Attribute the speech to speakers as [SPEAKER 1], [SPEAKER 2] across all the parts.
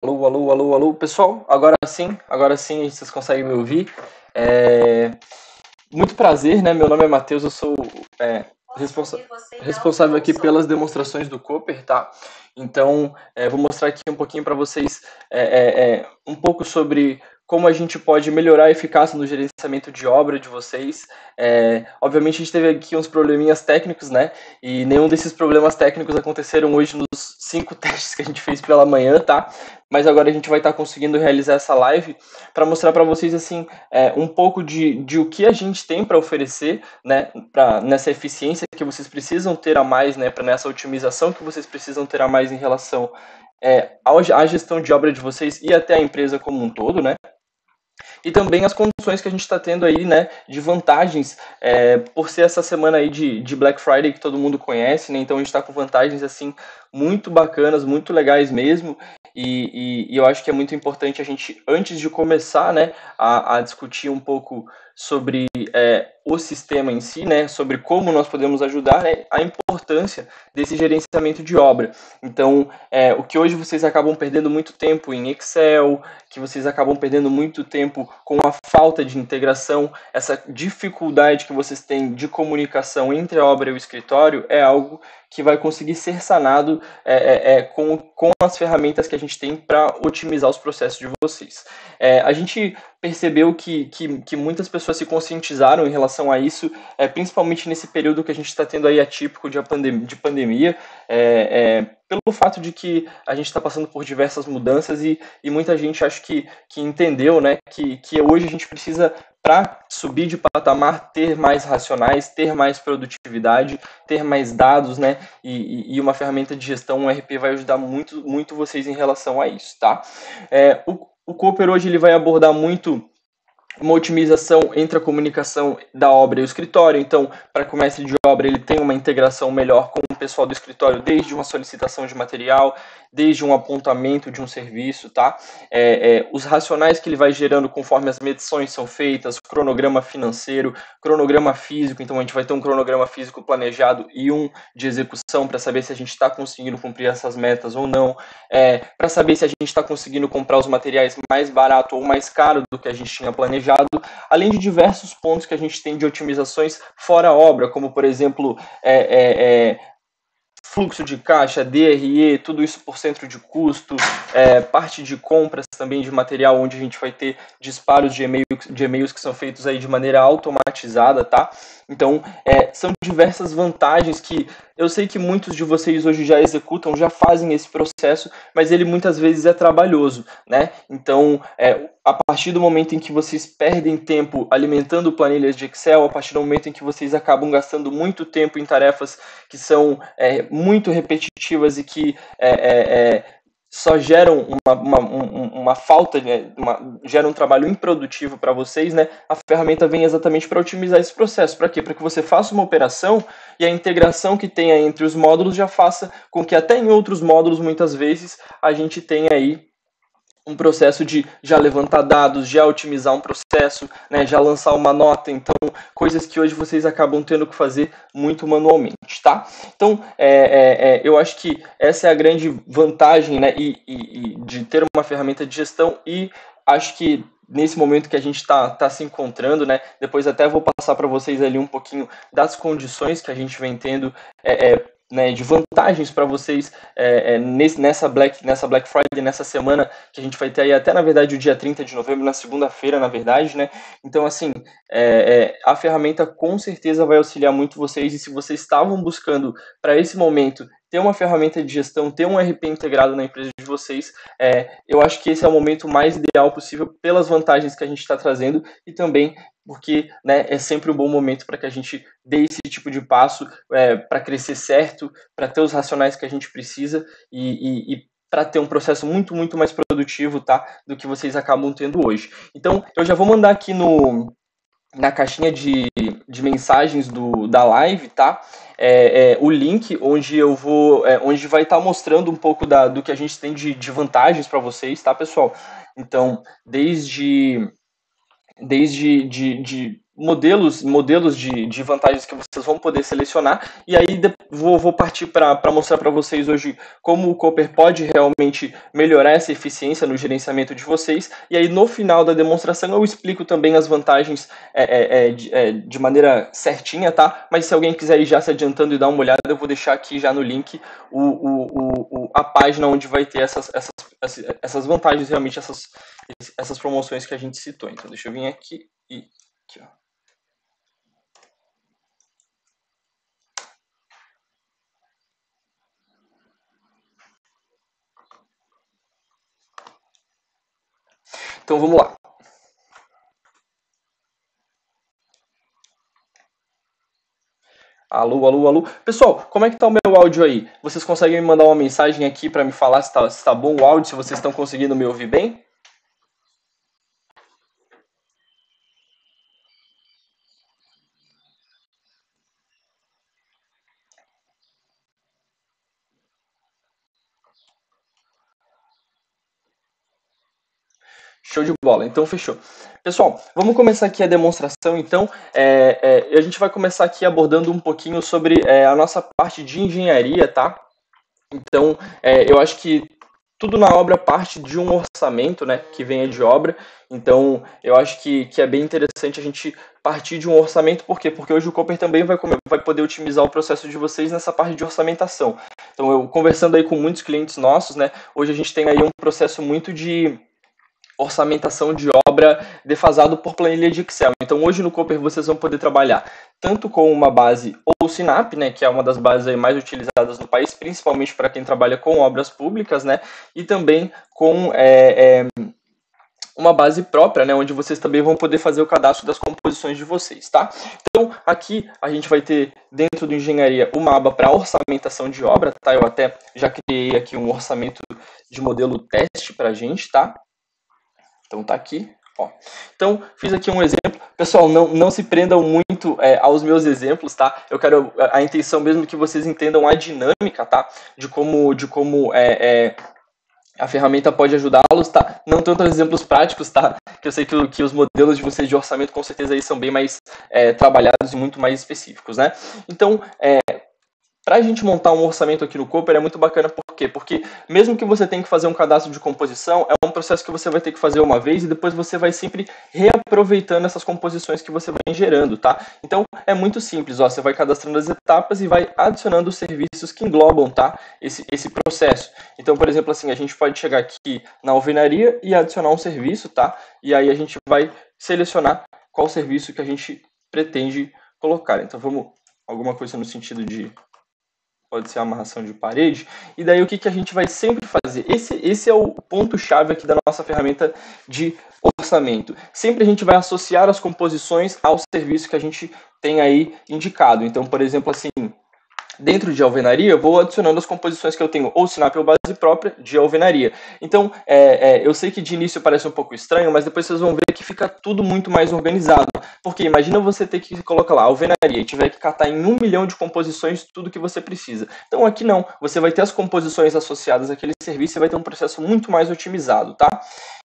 [SPEAKER 1] Alô, alô, alô, alô, pessoal, agora sim vocês conseguem me ouvir. Muito prazer, né? Meu nome é Matheus, eu sou responsável aqui pelas demonstrações do Cooper, tá? Então, vou mostrar aqui um pouquinho para vocês um pouco sobre como a gente pode melhorar a eficácia no gerenciamento de obra de vocês. Obviamente, a gente teve aqui uns probleminhas técnicos, né? E nenhum desses problemas técnicos aconteceram hoje nos 5 testes que a gente fez pela manhã, tá? Mas agora a gente vai estar conseguindo realizar essa live para mostrar para vocês assim um pouco de o que a gente tem para oferecer, né, nessa eficiência que vocês precisam ter a mais, né, para nessa otimização que vocês precisam ter a mais em relação à gestão de obra de vocês e até a empresa como um todo, né? E também as condições que a gente está tendo aí, né, de vantagens, por ser essa semana aí de Black Friday que todo mundo conhece, né? Então a gente está com vantagens assim muito bacanas, muito legais mesmo. E eu acho que é muito importante a gente, antes de começar, né, a discutir um pouco sobre o sistema em si, né, sobre como nós podemos ajudar, né, a importância desse gerenciamento de obra. Então, o que hoje vocês acabam perdendo muito tempo em Excel, que vocês acabam perdendo muito tempo com a falta de integração, essa dificuldade que vocês têm de comunicação entre a obra e o escritório, é algo que vai conseguir ser sanado com as ferramentas que a gente tem para otimizar os processos de vocês. A gente percebeu que muitas pessoas se conscientizaram em relação a isso, principalmente nesse período que a gente está tendo aí atípico de pandemia, pelo fato de que a gente está passando por diversas mudanças e muita gente acho que entendeu, né, que hoje a gente precisa, para subir de patamar, ter mais racionais, ter mais produtividade, ter mais dados, né, e uma ferramenta de gestão, um RP vai ajudar muito, muito vocês em relação a isso, tá? O Cooper hoje ele vai abordar muito uma otimização entre a comunicação da obra e o escritório. Então, para comércio de obra, ele tem uma integração melhor com o pessoal do escritório, desde uma solicitação de material, desde um apontamento de um serviço, tá? Os racionais que ele vai gerando conforme as medições são feitas, cronograma financeiro, cronograma físico. Então, a gente vai ter um cronograma físico planejado e um de execução para saber se a gente está conseguindo cumprir essas metas ou não, para saber se a gente está conseguindo comprar os materiais mais barato ou mais caro do que a gente tinha planejado, além de diversos pontos que a gente tem de otimizações fora a obra, como por exemplo fluxo de caixa, DRE, tudo isso por centro de custo, parte de compras também de material, onde a gente vai ter disparos de e-mails que são feitos aí de maneira automatizada, tá? Então, são diversas vantagens que eu sei que muitos de vocês hoje já executam, já fazem esse processo, mas ele muitas vezes é trabalhoso, né? Então, a partir do momento em que vocês perdem tempo alimentando planilhas de Excel, a partir do momento em que vocês acabam gastando muito tempo em tarefas que são muito repetitivas e que só geram uma falta, né, geram um trabalho improdutivo para vocês, né? A ferramenta vem exatamente para otimizar esse processo. Para quê? Para que você faça uma operação e a integração que tenha entre os módulos já faça com que até em outros módulos, muitas vezes, a gente tenha aí um processo de já levantar dados, já otimizar um processo, né, já lançar uma nota. Então, coisas que hoje vocês acabam tendo que fazer muito manualmente, tá? Então, eu acho que essa é a grande vantagem, né, e de ter uma ferramenta de gestão, e acho que nesse momento que a gente está se encontrando, né, depois até vou passar para vocês ali um pouquinho das condições que a gente vem tendo, né, de vantagens para vocês nessa Black Friday, nessa semana que a gente vai ter aí até, na verdade, o dia 30 de novembro, na segunda-feira, na verdade, né? Então, assim, a ferramenta com certeza vai auxiliar muito vocês, e se vocês estavam buscando, para esse momento, ter uma ferramenta de gestão, ter um RP integrado na empresa de vocês, eu acho que esse é o momento mais ideal possível pelas vantagens que a gente está trazendo e também porque, né, é sempre um bom momento para que a gente dê esse tipo de passo para crescer certo, para ter os racionais que a gente precisa e para ter um processo muito, muito mais produtivo, tá, do que vocês acabam tendo hoje. Então, eu já vou mandar aqui na caixinha de mensagens da live, tá? O link onde eu vou, onde vai estar mostrando um pouco do que a gente tem de vantagens para vocês, tá, pessoal? Então, desde modelos de vantagens que vocês vão poder selecionar, e aí vou partir para mostrar para vocês hoje como o Cooper pode realmente melhorar essa eficiência no gerenciamento de vocês, e aí no final da demonstração eu explico também as vantagens de maneira certinha, tá? Mas se alguém quiser ir já se adiantando e dar uma olhada, eu vou deixar aqui já no link a página onde vai ter essas vantagens, realmente essas promoções que a gente citou. Então deixa eu vir aqui e aqui, ó. Então vamos lá. Alô, alô, alô. Pessoal, como é que tá o meu áudio aí? Vocês conseguem me mandar uma mensagem aqui para me falar se tá bom o áudio, se vocês estão conseguindo me ouvir bem? Show de bola, então fechou. Pessoal, vamos começar aqui a demonstração, então. A gente vai começar aqui abordando um pouquinho sobre a nossa parte de engenharia, tá? Então, eu acho que tudo na obra parte de um orçamento, né, que venha de obra. Então, eu acho que é bem interessante a gente partir de um orçamento. Por quê? Porque hoje o Cooper também vai poder otimizar o processo de vocês nessa parte de orçamentação. Então, eu conversando aí com muitos clientes nossos, né, hoje a gente tem aí um processo muito de orçamentação de obra defasado por planilha de Excel. Então hoje no Cooper vocês vão poder trabalhar tanto com uma base ou Sinap, né, que é uma das bases aí mais utilizadas no país, principalmente para quem trabalha com obras públicas, né, e também com uma base própria, né, onde vocês também vão poder fazer o cadastro das composições de vocês, tá? Então aqui a gente vai ter dentro do engenharia uma aba para orçamentação de obra, tá? Eu até já criei aqui um orçamento de modelo teste para a gente, tá? Então tá aqui, ó. Então fiz aqui um exemplo. Pessoal, não se prendam muito aos meus exemplos, tá? Eu quero a intenção mesmo que vocês entendam a dinâmica, tá? De como a ferramenta pode ajudá-los, tá? Não tanto exemplos práticos, tá? Que eu sei que os modelos de vocês de orçamento com certeza aí são bem mais trabalhados e muito mais específicos, né? Então, para a gente montar um orçamento aqui no Cooper é muito bacana, por quê? Porque mesmo que você tenha que fazer um cadastro de composição, é um processo que você vai ter que fazer uma vez e depois você vai sempre reaproveitando essas composições que você vai gerando, tá? Então é muito simples, ó, você vai cadastrando as etapas e vai adicionando os serviços que englobam, tá? Esse processo. Então, por exemplo, assim, a gente pode chegar aqui na alvenaria e adicionar um serviço, tá? E aí a gente vai selecionar qual serviço que a gente pretende colocar. Então vamos, alguma coisa no sentido de pode ser a amarração de parede, e daí o que a gente vai sempre fazer? Esse é o ponto-chave aqui da nossa ferramenta de orçamento. Sempre a gente vai associar as composições ao serviço que a gente tem aí indicado. Então, por exemplo, assim, dentro de alvenaria, eu vou adicionando as composições que eu tenho, ou Sinap ou base própria de alvenaria. Então, eu sei que de início parece um pouco estranho, mas depois vocês vão ver que fica tudo muito mais organizado. Porque imagina você ter que colocar lá alvenaria e tiver que catar em 1 milhão de composições tudo que você precisa. Então aqui não, você vai ter as composições associadas àquele serviço e vai ter um processo muito mais otimizado, tá?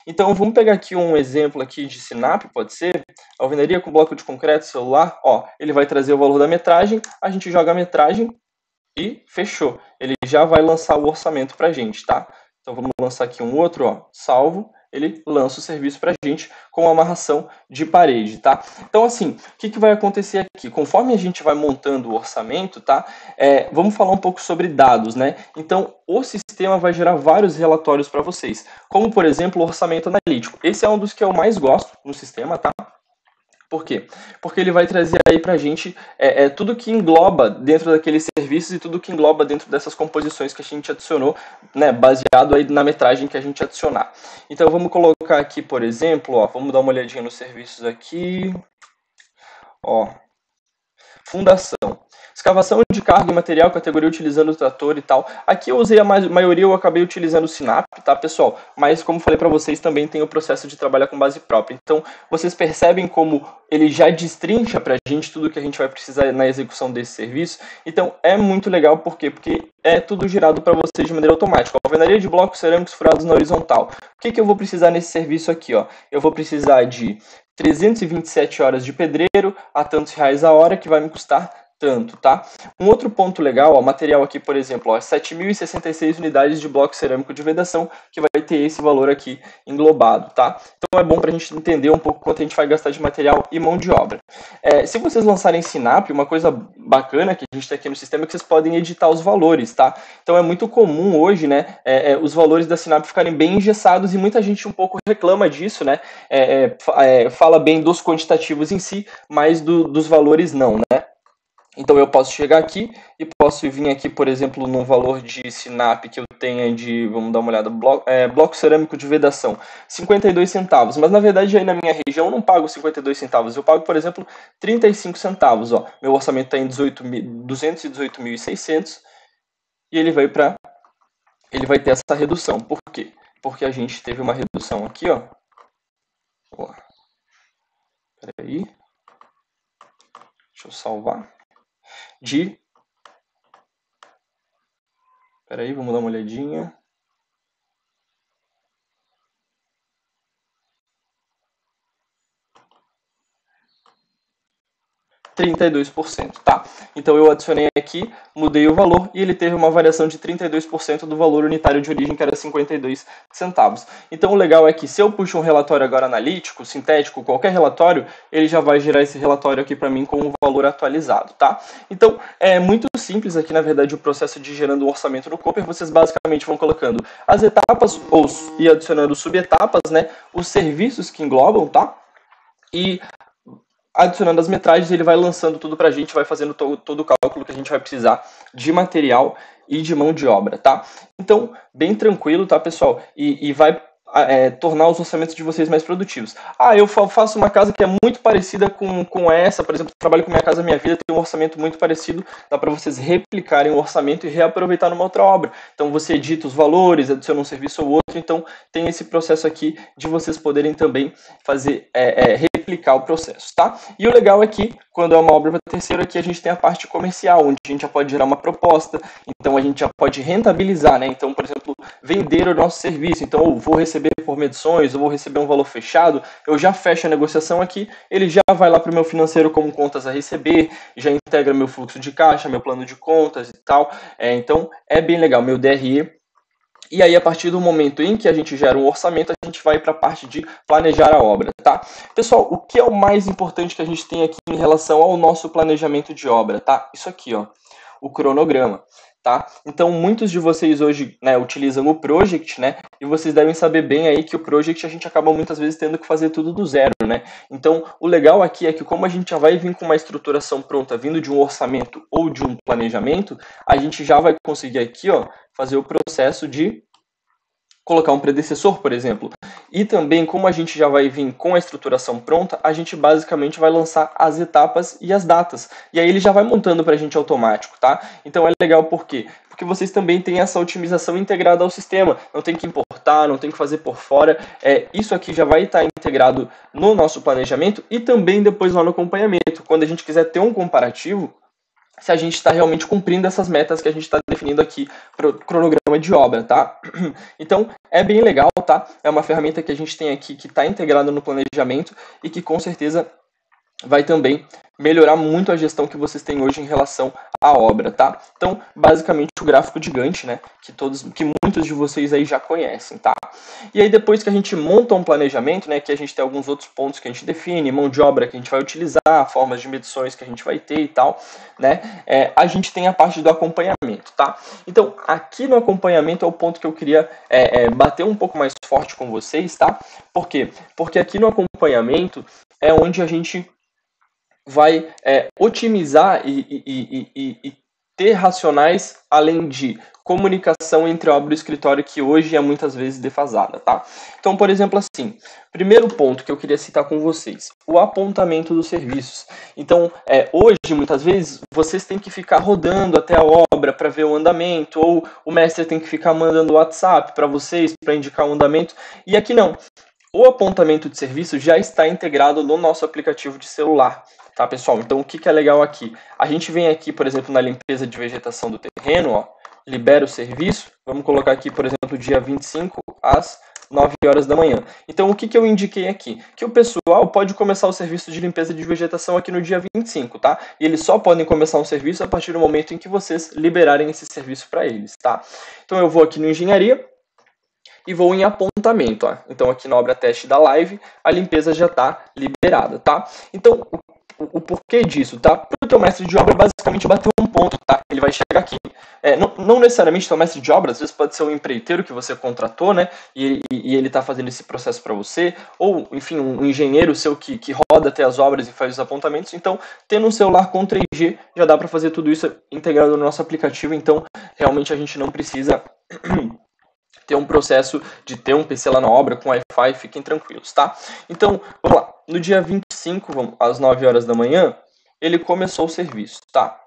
[SPEAKER 1] Então vamos pegar aqui um exemplo aqui de Sinap, pode ser? Alvenaria com bloco de concreto, celular, ó, ele vai trazer o valor da metragem, a gente joga a metragem e fechou. Ele já vai lançar o orçamento para a gente, tá? Então vamos lançar aqui um outro, ó, salvo. Ele lança o serviço para a gente com amarração de parede, tá? Então, assim, o que vai acontecer aqui? Conforme a gente vai montando o orçamento, tá? Vamos falar um pouco sobre dados, né? Então, o sistema vai gerar vários relatórios para vocês, como, por exemplo, o orçamento analítico. Esse é um dos que eu mais gosto no sistema, tá? Por quê? Porque ele vai trazer aí pra gente tudo que engloba dentro daqueles serviços e tudo que engloba dentro dessas composições que a gente adicionou, né, baseado aí na metragem que a gente adicionar. Então vamos colocar aqui, por exemplo, ó, vamos dar uma olhadinha nos serviços aqui, ó, fundação. Escavação de carga e material, categoria utilizando o trator e tal. Aqui eu usei a maioria, eu acabei utilizando o Sinap, tá, pessoal? Mas, como falei para vocês, também tem o processo de trabalhar com base própria. Então, vocês percebem como ele já destrincha pra gente tudo que a gente vai precisar na execução desse serviço. Então, é muito legal, por quê? Porque é tudo gerado para vocês de maneira automática. Alvenaria de blocos cerâmicos furados na horizontal. O que eu vou precisar nesse serviço aqui, ó? Eu vou precisar de 327 horas de pedreiro a tantos reais a hora, que vai me custar tanto, tá? Um outro ponto legal, ó, material aqui, por exemplo, ó, 7.066 unidades de bloco cerâmico de vedação, que vai ter esse valor aqui englobado, tá? Então é bom para a gente entender um pouco quanto a gente vai gastar de material e mão de obra. Se vocês lançarem Sinap, uma coisa bacana que a gente tem aqui no sistema é que vocês podem editar os valores, tá? Então é muito comum hoje, né, os valores da Sinap ficarem bem engessados e muita gente um pouco reclama disso, né? Fala bem dos quantitativos em si, mas dos valores não, né? Então eu posso chegar aqui e posso vir aqui, por exemplo, num valor de Sinap que eu tenha de, vamos dar uma olhada, bloco cerâmico de vedação, 52 centavos. Mas na verdade aí na minha região eu não pago 52 centavos, eu pago, por exemplo, 35 centavos. Ó. Meu orçamento está em 218.600 e ele vai ter essa redução. Por quê? Porque a gente teve uma redução aqui, ó. Peraí. Deixa eu salvar. Peraí, vamos dar uma olhadinha. %, tá? Então eu adicionei aqui, mudei o valor e ele teve uma variação de 32% do valor unitário de origem, que era 52 centavos. Então o legal é que se eu puxo um relatório agora analítico, sintético, qualquer relatório, ele já vai gerar esse relatório aqui para mim com o valor atualizado, tá? Então é muito simples aqui, na verdade, o processo de gerando um orçamento no Cooper. Vocês basicamente vão colocando as etapas e adicionando subetapas, né? Os serviços que englobam, tá? E adicionando as metragens, ele vai lançando tudo pra gente, vai fazendo todo o cálculo que a gente vai precisar de material e de mão de obra, tá? Então, bem tranquilo, tá, pessoal? E vai tornar os orçamentos de vocês mais produtivos. Eu faço uma casa que é muito parecida com essa, por exemplo, trabalho com Minha Casa Minha Vida, tem um orçamento muito parecido, dá para vocês replicarem o orçamento e reaproveitar numa outra obra. Então você edita os valores, adiciona um serviço ou outro, então tem esse processo aqui de vocês poderem também fazer, replicar o processo, tá? E o legal é que, quando é uma obra para terceiro, aqui a gente tem a parte comercial, onde a gente já pode gerar uma proposta, então a gente já pode rentabilizar, né? Então, por exemplo, vender o nosso serviço, então eu vou receber por medições, eu vou receber um valor fechado, eu já fecho a negociação aqui, ele já vai lá para o meu financeiro como contas a receber, já integra meu fluxo de caixa, meu plano de contas e tal, então é bem legal, meu DRE. E aí, a partir do momento em que a gente gera um orçamento, a gente vai para a parte de planejar a obra, tá? Pessoal, o que é o mais importante que a gente tem aqui em relação ao nosso planejamento de obra, tá? Isso aqui, ó, o cronograma, tá? Então, muitos de vocês hoje, né, utilizam o Project, né? E vocês devem saber bem aí que o Project a gente acaba muitas vezes tendo que fazer tudo do zero, né? Então, o legal aqui é que como a gente já vai vir com uma estruturação pronta, vindo de um orçamento ou de um planejamento, a gente já vai conseguir aqui, ó, fazer o processo de colocar um predecessor, por exemplo. E também, como a gente já vai vir com a estruturação pronta, a gente basicamente vai lançar as etapas e as datas. E aí ele já vai montando para a gente automático, tá? Então é legal por quê? Porque vocês também têm essa otimização integrada ao sistema. Não tem que importar, não tem que fazer por fora. Isso aqui já vai estar integrado no nosso planejamento e também depois lá no acompanhamento. Quando a gente quiser ter um comparativo, se a gente está realmente cumprindo essas metas que a gente está definindo aqui para o cronograma de obra, tá? Então, é bem legal, tá? É uma ferramenta que a gente tem aqui que está integrada no planejamento e que com certeza vai também melhorar muito a gestão que vocês têm hoje em relação à obra, tá? Então, basicamente o gráfico de Gantt, né, que muitos de vocês aí já conhecem, tá? E aí depois que a gente monta um planejamento, né, que a gente tem alguns outros pontos que a gente define, mão de obra que a gente vai utilizar, formas de medições que a gente vai ter e tal, né, a gente tem a parte do acompanhamento, tá? Então, aqui no acompanhamento é o ponto que eu queria bater um pouco mais forte com vocês, tá? Por quê? Porque aqui no acompanhamento é onde a gente vai otimizar e ter racionais além de comunicação entre obra e escritório, que hoje é muitas vezes defasada, tá? Então, por exemplo, assim, primeiro ponto que eu queria citar com vocês, o apontamento dos serviços. Então, hoje, muitas vezes, vocês têm que ficar rodando até a obra para ver o andamento, ou o mestre tem que ficar mandando WhatsApp para vocês, para indicar o andamento, e aqui não. O apontamento de serviço já está integrado no nosso aplicativo de celular, tá, pessoal? Então, o que é legal aqui? A gente vem aqui, por exemplo, na limpeza de vegetação do terreno, ó, libera o serviço, vamos colocar aqui, por exemplo, dia 25 às 9 horas da manhã. Então, o que eu indiquei aqui? Que o pessoal pode começar o serviço de limpeza de vegetação aqui no dia 25, tá? E eles só podem começar um serviço a partir do momento em que vocês liberarem esse serviço para eles, tá? Então, eu vou aqui no engenharia e vou em apontamento, ó. Então, aqui na obra teste da live, a limpeza já está liberada, tá? Então, o porquê disso, tá? Porque o mestre de obra basicamente bateu um ponto, tá? Ele vai chegar aqui. Não necessariamente o mestre de obra, às vezes pode ser um empreiteiro que você contratou, né? E ele está fazendo esse processo para você, ou, enfim, um engenheiro seu que roda até as obras e faz os apontamentos. Então, tendo um celular com 3G, já dá para fazer tudo isso integrado no nosso aplicativo. Então, realmente a gente não precisa ter um processo de ter um PC lá na obra com Wi-Fi, fiquem tranquilos, tá? Então, vamos lá. No dia 25, às 9 horas da manhã, ele começou o serviço, tá?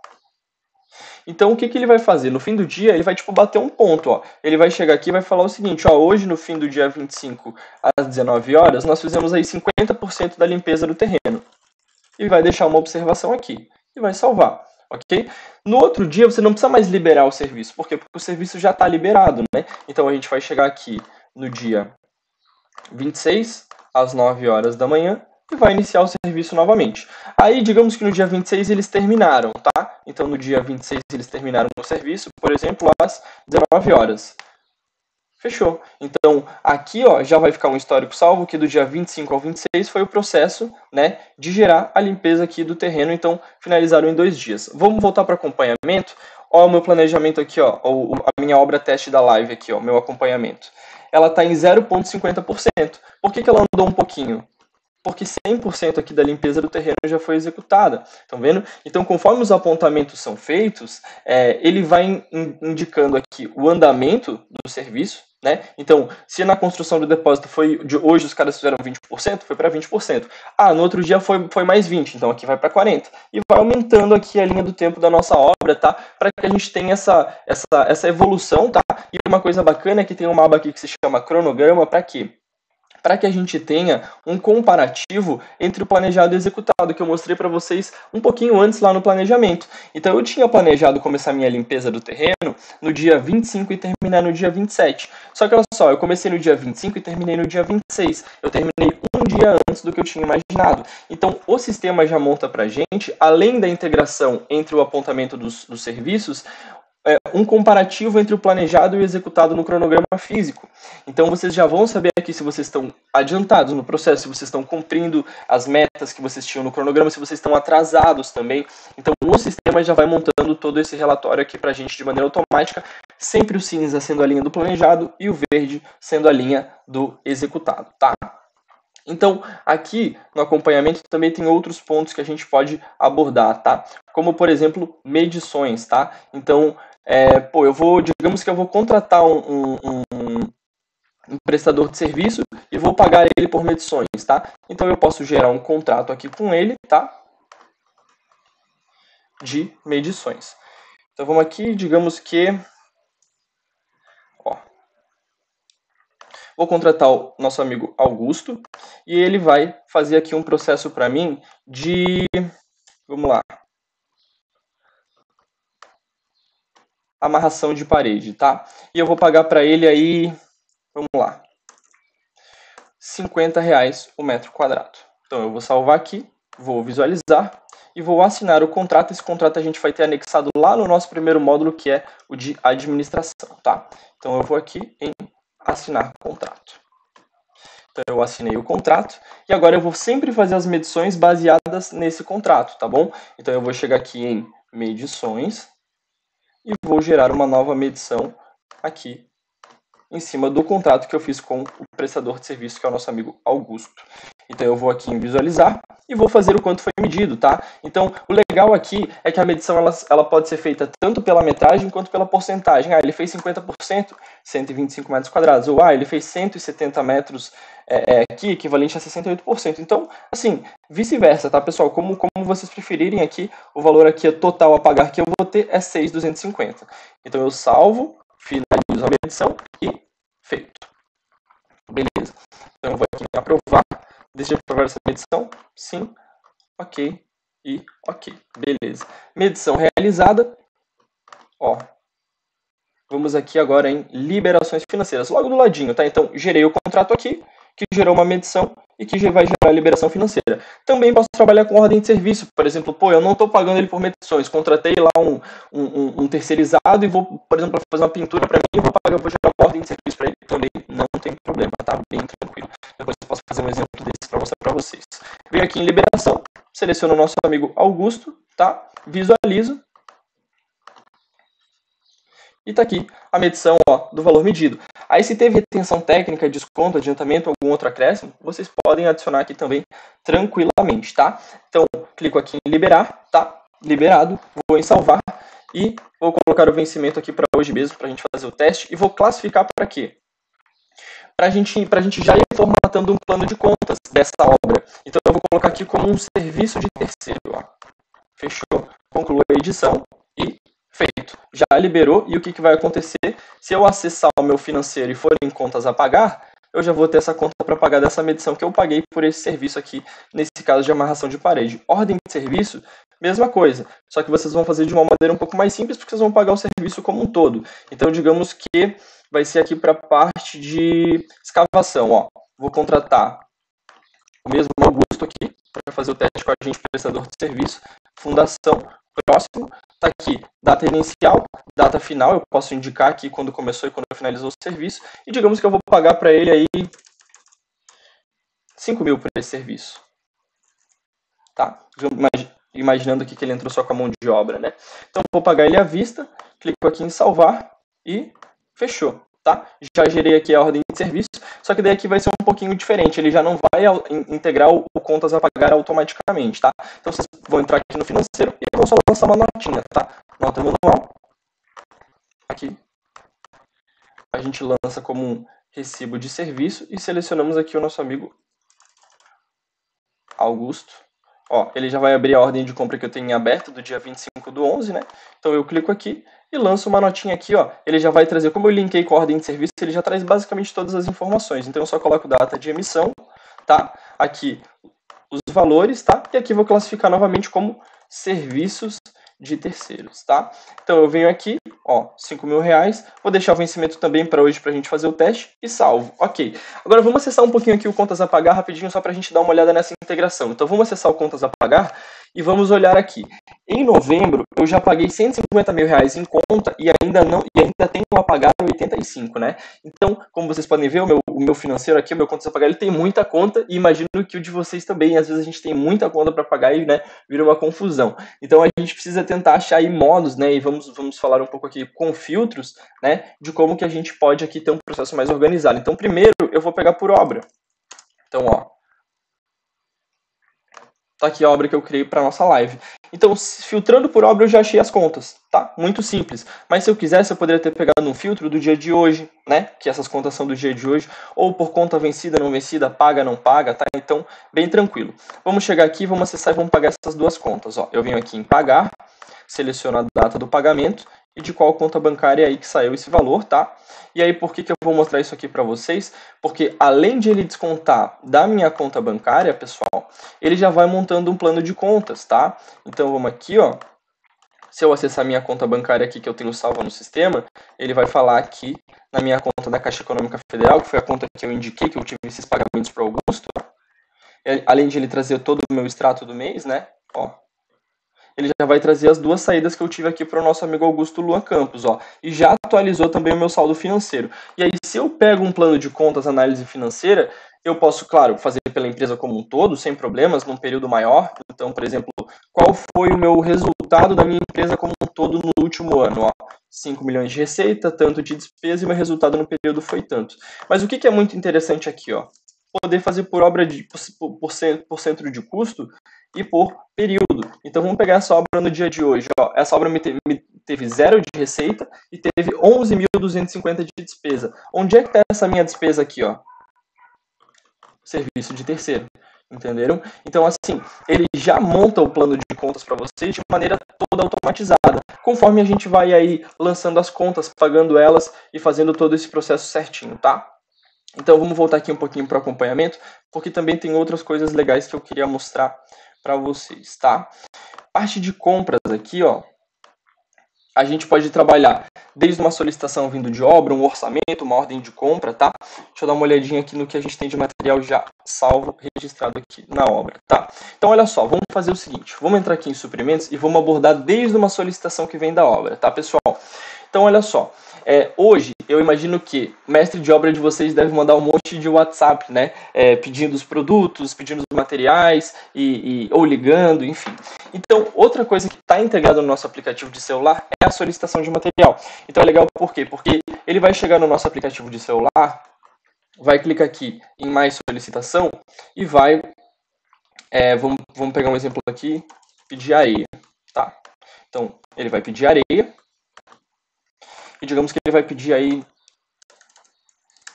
[SPEAKER 1] Então, o que ele vai fazer? No fim do dia, ele vai, tipo, bater um ponto, ó. Ele vai chegar aqui e vai falar o seguinte, ó, hoje, no fim do dia 25, às 19 horas, nós fizemos aí 50% da limpeza do terreno. E vai deixar uma observação aqui. E vai salvar, ok? No outro dia, você não precisa mais liberar o serviço. Por quê? Porque o serviço já está liberado, né? Então, a gente vai chegar aqui no dia 26, às 9 horas da manhã, e vai iniciar o serviço novamente. Aí, digamos que no dia 26 eles terminaram, tá? Então, no dia 26 eles terminaram o serviço, por exemplo, às 19 horas. Fechou. Então, aqui ó, já vai ficar um histórico salvo que do dia 25 ao 26 foi o processo, né, de gerar a limpeza aqui do terreno. Então, finalizaram em 2 dias. Vamos voltar para acompanhamento. Ó, o meu planejamento aqui, ó, a minha obra teste da live aqui, ó, meu acompanhamento. Ela está em 0,50%. Por que ela andou um pouquinho? Porque 100% aqui da limpeza do terreno já foi executada. Estão vendo? Então, conforme os apontamentos são feitos, ele vai indicando aqui o andamento do serviço, né? Então, se na construção do depósito foi de hoje os caras fizeram 20%, foi para 20%. Ah, no outro dia foi mais 20%, então aqui vai para 40%. E vai aumentando aqui a linha do tempo da nossa obra, tá? Para que a gente tenha essa evolução, tá? E uma coisa bacana é que tem uma aba aqui que se chama cronograma, para quê? Para que a gente tenha um comparativo entre o planejado e o executado, que eu mostrei para vocês um pouquinho antes lá no planejamento. Então eu tinha planejado começar minha limpeza do terreno no dia 25 e terminar no dia 27. Só que olha só, eu comecei no dia 25 e terminei no dia 26. Eu terminei um dia antes do que eu tinha imaginado. Então o sistema já monta para a gente, além da integração entre o apontamento dos serviços, um comparativo entre o planejado e o executado no cronograma físico. Então vocês já vão saber aqui se vocês estão adiantados no processo, se vocês estão cumprindo as metas que vocês tinham no cronograma, se vocês estão atrasados também. Então o sistema já vai montando todo esse relatório aqui para a gente de maneira automática, sempre o cinza sendo a linha do planejado e o verde sendo a linha do executado, tá? Então, aqui no acompanhamento também tem outros pontos que a gente pode abordar, tá? Como, por exemplo, medições, tá? Então, digamos que eu vou contratar um prestador de serviço e vou pagar ele por medições, tá? Então, eu posso gerar um contrato aqui com ele, tá? De medições. Então, vamos aqui, digamos que... Vou contratar o nosso amigo Augusto e ele vai fazer aqui um processo para mim de... Vamos lá. Amarração de parede, tá? E eu vou pagar para ele aí, vamos lá, R$50 o metro quadrado. Então eu vou salvar aqui, vou visualizar e vou assinar o contrato. Esse contrato a gente vai ter anexado lá no nosso primeiro módulo, que é o de administração, tá? Então eu vou aqui em assinar contrato. Então eu assinei o contrato e agora eu vou sempre fazer as medições baseadas nesse contrato, tá bom? Então eu vou chegar aqui em medições e vou gerar uma nova medição aqui em cima do contrato que eu fiz com o prestador de serviço, que é o nosso amigo Augusto. Então eu vou aqui em visualizar e vou fazer o quanto foi medido, tá? Então o legal aqui é que a medição ela pode ser feita tanto pela metragem quanto pela porcentagem. Ah, ele fez 50%, 125 metros quadrados. Ou ele fez 170 metros aqui, equivalente a 68%. Então, assim, vice-versa, tá, pessoal? Como vocês preferirem aqui, o valor aqui total a pagar que eu vou ter é 6.250. Então eu salvo, finalizo a medição e feito. Beleza. Então eu vou aqui em aprovar. Deixa eu aprovar essa medição. Sim. Ok. E ok. Beleza. Medição realizada. Ó. Vamos aqui agora em liberações financeiras, logo do ladinho, tá? Então, gerei o contrato aqui, que gerou uma medição e que vai gerar a liberação financeira. Também posso trabalhar com ordem de serviço, por exemplo, eu não estou pagando ele por medições, contratei lá um terceirizado e vou, por exemplo, fazer uma pintura para mim e vou gerar uma ordem de serviço para ele, também não tem problema, tá? Bem tranquilo. Depois eu posso fazer um exemplo desse para mostrar para vocês. Venho aqui em liberação, seleciono o nosso amigo Augusto, tá? Visualizo. E está aqui a medição do valor medido. Aí se teve retenção técnica, desconto, adiantamento, algum outro acréscimo, vocês podem adicionar aqui também tranquilamente, tá? Então, clico aqui em liberar, tá? Liberado, vou em salvar e vou colocar o vencimento aqui para hoje mesmo, para a gente fazer o teste. E vou classificar para quê? Para a gente já ir formatando um plano de contas dessa obra. Então eu vou colocar aqui como um serviço de terceiro. Ó. Fechou. Concluo a edição e feito. Já liberou, e o que vai acontecer? Se eu acessar o meu financeiro e for em contas a pagar, eu já vou ter essa conta para pagar dessa medição que eu paguei por esse serviço aqui, nesse caso de amarração de parede. Ordem de serviço, mesma coisa, só que vocês vão fazer de uma maneira um pouco mais simples, porque vocês vão pagar o serviço como um todo. Então, digamos que vai ser aqui para a parte de escavação. Ó. Vou contratar o mesmo Augusto aqui, para fazer o teste com a gente, prestador de serviço, fundação, próximo, está aqui, data inicial, data final, eu posso indicar aqui quando começou e quando finalizou o serviço, e digamos que eu vou pagar para ele aí 5 mil por esse serviço. Tá? Imaginando aqui que ele entrou só com a mão de obra, né? Então, vou pagar ele à vista, clico aqui em salvar e fechou. Tá? Já gerei aqui a ordem de serviço, só que daí aqui vai ser um pouquinho diferente, ele já não vai integrar o contas a pagar automaticamente, tá? Então vocês vão entrar aqui no financeiro e vão só lançar uma notinha, tá? Nota manual. Aqui a gente lança como um recibo de serviço e selecionamos aqui o nosso amigo Augusto. Ó, ele já vai abrir a ordem de compra que eu tenho em aberto do dia 25/11, né? Então eu clico aqui e lanço uma notinha aqui, ó. Ele já vai trazer, como eu linkei com a ordem de serviço, ele já traz basicamente todas as informações. Então eu só coloco data de emissão, tá? Aqui os valores, tá? E aqui vou classificar novamente como serviços de terceiros, tá? Então eu venho aqui, ó, 5 mil reais, vou deixar o vencimento também para hoje para a gente fazer o teste e salvo. Ok. Agora vamos acessar um pouquinho aqui o contas a pagar rapidinho só para a gente dar uma olhada nessa integração. Então vamos acessar o contas a pagar e vamos olhar aqui. Em novembro eu já paguei 150 mil reais em conta e ainda tenho a pagar 85, né? Então, como vocês podem ver, o meu financeiro aqui, o meu contas a pagar, ele tem muita conta e imagino que o de vocês também. Às vezes a gente tem muita conta para pagar e, né, vira uma confusão. Então a gente precisa tentar achar aí modos, né, e vamos falar um pouco aqui com filtros, né, de como que a gente pode aqui ter um processo mais organizado. Então primeiro eu vou pegar por obra. Então, ó, tá aqui a obra que eu criei para nossa live. Então, filtrando por obra, eu já achei as contas, tá? Muito simples. Mas se eu quisesse, eu poderia ter pegado um filtro do dia de hoje, né? Que essas contas são do dia de hoje. Ou por conta vencida, não vencida, paga, não paga, tá? Então, bem tranquilo. Vamos chegar aqui, vamos acessar e vamos pagar essas duas contas, ó. Eu venho aqui em pagar, seleciono a data do pagamento e de qual conta bancária é aí que saiu esse valor, tá? E aí, por que eu vou mostrar isso aqui para vocês? Porque além de ele descontar da minha conta bancária, pessoal, ele já vai montando um plano de contas, tá? Então, vamos aqui, ó. Se eu acessar minha conta bancária aqui que eu tenho salva no sistema, ele vai falar aqui na minha conta da Caixa Econômica Federal, que foi a conta que eu indiquei, que eu tive esses pagamentos para o Augusto. Além de ele trazer todo o meu extrato do mês, né? Ó, ele já vai trazer as duas saídas que eu tive aqui para o nosso amigo Augusto Luan Campos, ó, e já atualizou também o meu saldo financeiro. E aí, se eu pego um plano de contas, análise financeira, eu posso, claro, fazer pela empresa como um todo, sem problemas, num período maior. Então, por exemplo, qual foi o meu resultado da minha empresa como um todo no último ano? Ó, 5 milhões de receita, tanto de despesa, e meu resultado no período foi tanto. Mas o que é muito interessante aqui, ó? Poder fazer por obra por centro de custo e por período. Então vamos pegar essa obra no dia de hoje. Ó. Essa obra teve 0 de receita e teve 11.250 de despesa. Onde é que está essa minha despesa aqui? Ó? Serviço de terceiro. Entenderam? Então, assim, ele já monta o plano de contas para vocês de maneira toda automatizada. Conforme a gente vai aí lançando as contas, pagando elas e fazendo todo esse processo certinho, tá? Então vamos voltar aqui um pouquinho para o acompanhamento, porque também tem outras coisas legais que eu queria mostrar para vocês, tá? Parte de compras aqui, ó, a gente pode trabalhar desde uma solicitação vindo de obra, um orçamento, uma ordem de compra, tá? Deixa eu dar uma olhadinha aqui no que a gente tem de material já salvo, registrado aqui na obra, tá? Então, olha só, vamos fazer o seguinte, vamos entrar aqui em suprimentos e vamos abordar desde uma solicitação que vem da obra, tá, pessoal? Então, olha só, hoje eu imagino que o mestre de obra de vocês deve mandar um monte de WhatsApp, né? Pedindo os produtos, pedindo os materiais, ou ligando, enfim. Então, outra coisa que está integrada no nosso aplicativo de celular é a solicitação de material. Então é legal por quê? Porque ele vai chegar no nosso aplicativo de celular, vai clicar aqui em mais solicitação e vai, vamos pegar um exemplo aqui, pedir areia, tá? Então, ele vai pedir areia, e digamos que ele vai pedir aí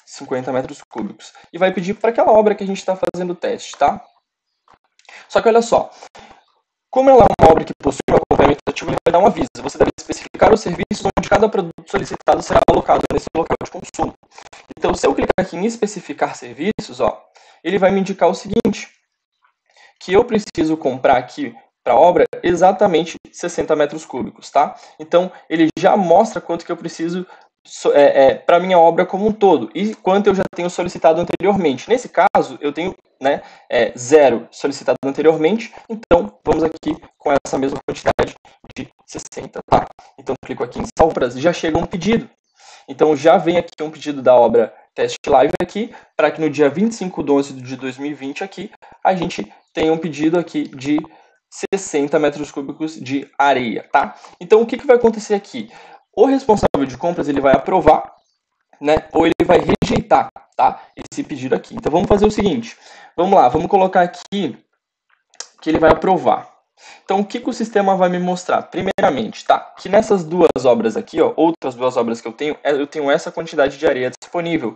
[SPEAKER 1] 50 metros cúbicos. E vai pedir para aquela obra que a gente está fazendo o teste, tá? Só que olha só, como ela é uma obra que possui um acompanhamento ativo, ele vai dar um aviso. Você deve especificar os serviços onde cada produto solicitado será alocado nesse local de consumo. Então, se eu clicar aqui em especificar serviços, ó, ele vai me indicar o seguinte, que eu preciso comprar aqui para a obra exatamente 60 metros cúbicos, tá? Então, ele já mostra quanto que eu preciso para a minha obra como um todo e quanto eu já tenho solicitado anteriormente. Nesse caso, eu tenho, né, 0 solicitado anteriormente, então vamos aqui com essa mesma quantidade de 60, tá? Então, clico aqui em salvar, já chega um pedido. Então, já vem aqui um pedido da obra Test Live aqui, para que no dia 25/12 de 2020 aqui, a gente tenha um pedido aqui de 60 metros cúbicos de areia, tá? Então, o que vai acontecer aqui? O responsável de compras, ele vai aprovar, né? Ou ele vai rejeitar, tá? Esse pedido aqui. Então, vamos fazer o seguinte. Vamos lá, vamos colocar aqui que ele vai aprovar. Então, o que o sistema vai me mostrar? Primeiramente, tá? Que nessas duas obras aqui, ó, outras duas obras que eu tenho essa quantidade de areia disponível.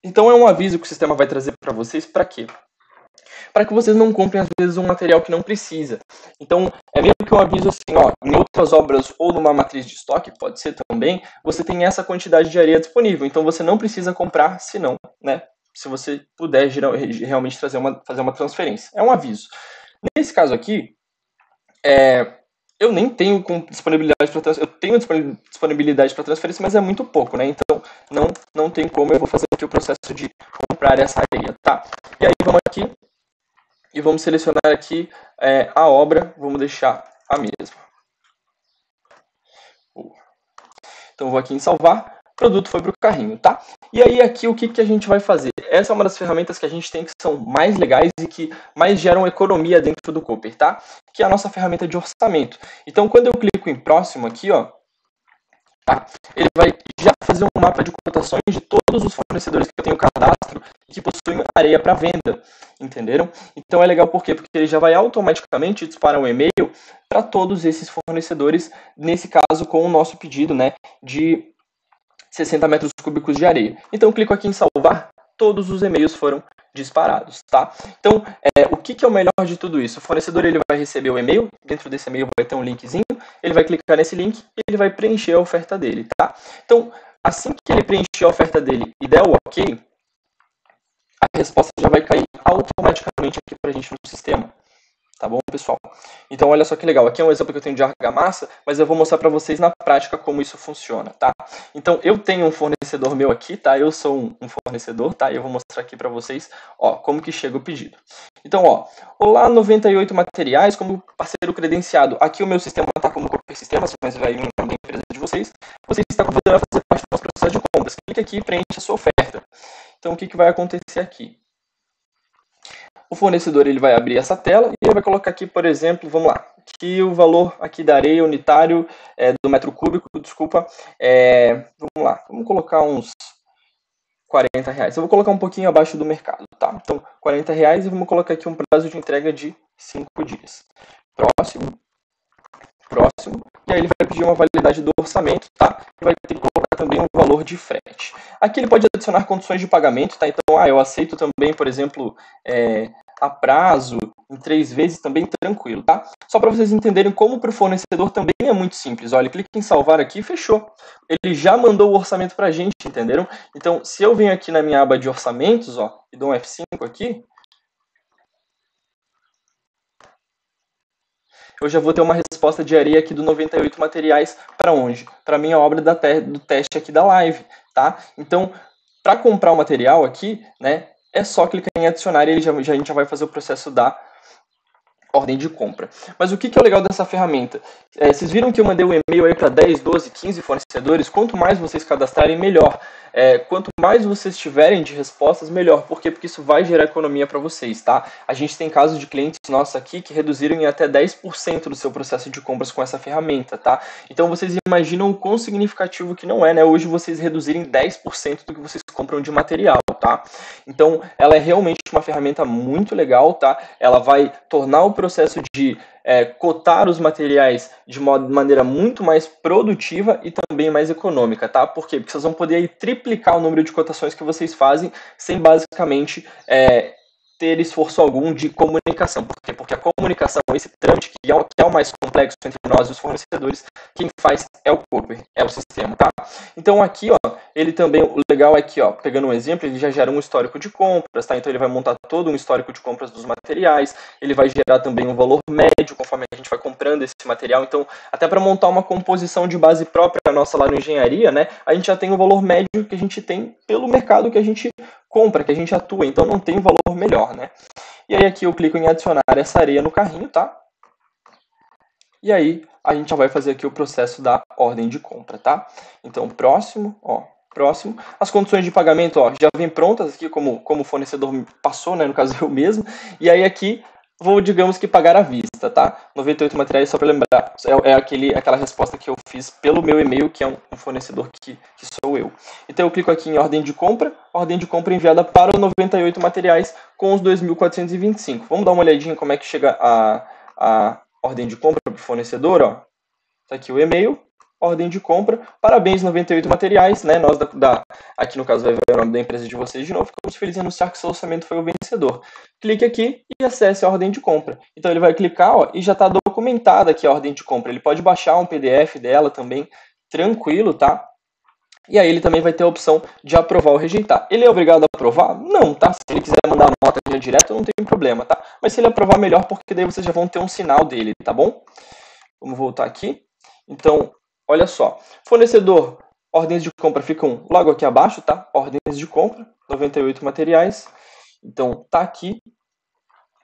[SPEAKER 1] Então, é um aviso que o sistema vai trazer para vocês para quê? Para que vocês não comprem, às vezes, um material que não precisa. Então, é meio que um aviso assim, ó, em outras obras ou numa matriz de estoque, pode ser também, você tem essa quantidade de areia disponível. Então, você não precisa comprar, se não, né? Se você puder realmente fazer uma transferência. É um aviso. Nesse caso aqui, eu nem tenho disponibilidade para transferência. Eu tenho disponibilidade para transferência, mas é muito pouco, né? Então, não tem como. Eu vou fazer aqui o processo de comprar essa areia, tá? E aí, vamos aqui e vamos selecionar aqui a obra. Vamos deixar a mesma. Então, eu vou aqui em salvar. O produto foi para o carrinho, tá? E aí, aqui, o que a gente vai fazer? Essa é uma das ferramentas que a gente tem que são mais legais e que mais geram economia dentro do Cooper, tá? Que é a nossa ferramenta de orçamento. Então, quando eu clico em próximo aqui, ó, tá? Ele vai já fazer um mapa de cotações de todos os fornecedores que eu tenho cadastro e que possuem areia para venda, entenderam? Então é legal por quê? Porque ele já vai automaticamente disparar um e-mail para todos esses fornecedores, nesse caso com o nosso pedido, né, de 60 metros cúbicos de areia. Então eu clico aqui em salvar, todos os e-mails foram disparados, tá? Então, o que é o melhor de tudo isso? O fornecedor ele vai receber o e-mail, dentro desse e-mail vai ter um linkzinho, ele vai clicar nesse link e ele vai preencher a oferta dele, tá? Então, assim que ele preencher a oferta dele e der o OK, a resposta já vai cair automaticamente aqui pra gente no sistema. Tá bom, pessoal? Então, olha só que legal. Aqui é um exemplo que eu tenho de argamassa, mas eu vou mostrar para vocês na prática como isso funciona, tá? Então, eu tenho um fornecedor meu aqui, tá? Eu sou um fornecedor, tá? E eu vou mostrar aqui para vocês, ó, como que chega o pedido. Então, ó, olá 98 materiais como parceiro credenciado. Aqui o meu sistema está como Cooper Sistemas, mas vai vir da empresa de vocês. Você está convidado a fazer parte do nosso processo de compras. Clique aqui e preencha a sua oferta. Então, o que vai acontecer aqui? O fornecedor ele vai abrir essa tela e ele vai colocar aqui, por exemplo, vamos lá, aqui o valor aqui da areia unitário do metro cúbico, desculpa, vamos lá, vamos colocar uns R$40. Eu vou colocar um pouquinho abaixo do mercado, tá? Então, R$40 e vamos colocar aqui um prazo de entrega de 5 dias. Próximo. E aí ele vai pedir uma validade do orçamento, tá? E vai ter que colocar também um valor de frete. Aqui ele pode adicionar condições de pagamento, tá? Então, eu aceito também, por exemplo, a prazo, em 3 vezes, também tranquilo, tá? Só para vocês entenderem como para o fornecedor também é muito simples. Olha, clica em salvar aqui e fechou. Ele já mandou o orçamento para a gente, entenderam? Então, se eu venho aqui na minha aba de orçamentos, ó, e dou um F5 aqui, eu já vou ter uma resposta de areia aqui do 98 materiais para onde? Para minha obra do teste aqui da live, tá? Então, para comprar o material aqui, né, é só clicar em adicionar e a gente já vai fazer o processo da ordem de compra. Mas o que é o legal dessa ferramenta? Vocês viram que eu mandei um e-mail aí para 10, 12, 15 fornecedores? Quanto mais vocês cadastrarem, melhor. Quanto mais vocês tiverem de respostas, melhor. Por quê? Porque isso vai gerar economia para vocês, tá? A gente tem casos de clientes nossos aqui que reduziram em até 10% do seu processo de compras com essa ferramenta, tá? Então vocês imaginam o quão significativo que não é, né? Hoje vocês reduzirem 10% do que vocês compram de material, tá? Então ela é realmente uma ferramenta muito legal, tá? Ela vai tornar o processo de cotar os materiais de maneira muito mais produtiva e também mais econômica, tá? Por quê? Porque vocês vão poder aí triplicar o número de cotações que vocês fazem sem basicamente ter esforço algum de comunicação. Por quê? Porque a comunicação, esse trâmite que é o mais complexo entre nós e os fornecedores, quem faz é o Cooper, é o sistema, tá? Então aqui, ó, ele também, o legal é que, ó, pegando um exemplo, ele já gera um histórico de compras, tá? Então ele vai montar todo um histórico de compras dos materiais, ele vai gerar também um valor médio conforme a gente vai comprando esse material. Então, até para montar uma composição de base própria nossa lá no engenharia, né, a gente já tem o valor médio que a gente tem pelo mercado que a gente compra, que a gente atua, então não tem valor melhor, né? E aí aqui eu clico em adicionar essa areia no carrinho, tá? E aí a gente já vai fazer aqui o processo da ordem de compra, tá? Então, próximo, ó, próximo. As condições de pagamento, ó, já vem prontas aqui, como o fornecedor passou, né, no caso eu mesmo. E aí aqui vou, digamos que, pagar à vista, tá? 98 materiais, só para lembrar, aquela resposta que eu fiz pelo meu e-mail, que é um fornecedor que sou eu. Então eu clico aqui em ordem de compra enviada para o 98 materiais com os 2.425. Vamos dar uma olhadinha como é que chega a ordem de compra para o fornecedor, ó. Tá aqui o e-mail, ordem de compra, parabéns 98 materiais, né? Nós aqui no caso vai ver o nome da empresa de vocês de novo, ficamos felizes em anunciar que seu orçamento foi o vencedor. Clique aqui e acesse a ordem de compra. Então ele vai clicar, ó, e já está documentada aqui a ordem de compra. Ele pode baixar um PDF dela também, tranquilo, tá? E aí ele também vai ter a opção de aprovar ou rejeitar. Ele é obrigado a aprovar? Não, tá? Se ele quiser mandar a nota já direto, não tem problema, tá? Mas se ele aprovar, melhor, porque daí vocês já vão ter um sinal dele, tá bom? Vamos voltar aqui. Então, olha só. Fornecedor, ordens de compra ficam logo aqui abaixo, tá? Ordens de compra, 98 materiais. Então, tá aqui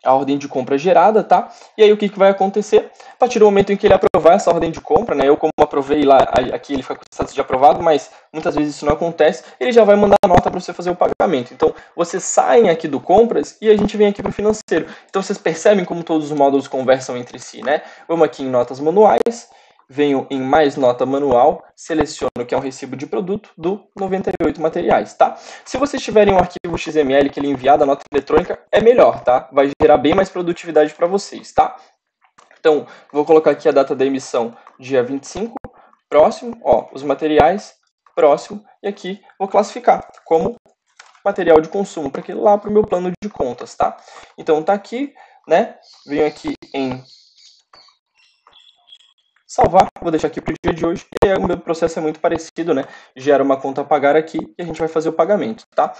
[SPEAKER 1] a ordem de compra gerada, tá? E aí o que vai acontecer? A partir do momento em que ele aprovar essa ordem de compra, né? Eu como aprovei lá, aqui ele fica com status de aprovado, mas muitas vezes isso não acontece, ele já vai mandar a nota para você fazer o pagamento. Então, vocês saem aqui do compras e a gente vem aqui para o financeiro. Então, vocês percebem como todos os módulos conversam entre si, né? Vamos aqui em notas manuais, venho em mais nota manual, seleciono que é um recibo de produto do 98 materiais, tá? Se vocês tiverem um arquivo XML que ele enviar da nota eletrônica, é melhor, tá? Vai gerar bem mais produtividade para vocês, tá? Então, vou colocar aqui a data da emissão, dia 25, próximo, ó, os materiais, próximo, e aqui vou classificar como material de consumo, para lá para o meu plano de contas, tá? Então, tá aqui, né? Venho aqui em salvar, vou deixar aqui para o dia de hoje, e aí o meu processo é muito parecido, né? Gera uma conta a pagar aqui e a gente vai fazer o pagamento, tá?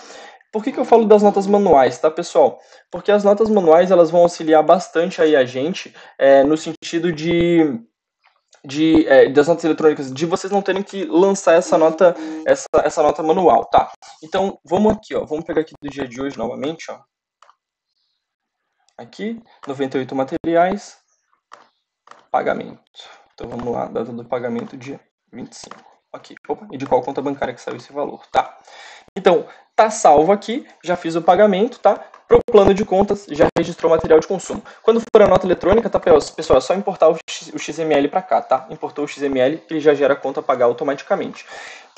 [SPEAKER 1] Por que eu falo das notas manuais, tá, pessoal? Porque as notas manuais, elas vão auxiliar bastante aí a gente, no sentido das notas eletrônicas, de vocês não terem que lançar essa nota manual, tá? Então, vamos aqui, ó, vamos pegar aqui do dia de hoje novamente, ó. Aqui, 98 materiais, pagamento. Então vamos lá, data do pagamento, dia 25. Aqui, opa, e de qual conta bancária que saiu esse valor, tá? Então, tá salvo aqui, já fiz o pagamento, tá? Pro plano de contas, já registrou o material de consumo. Quando for a nota eletrônica, tá, pessoal, é só importar o XML para cá, tá? Importou o XML, ele já gera a conta a pagar automaticamente.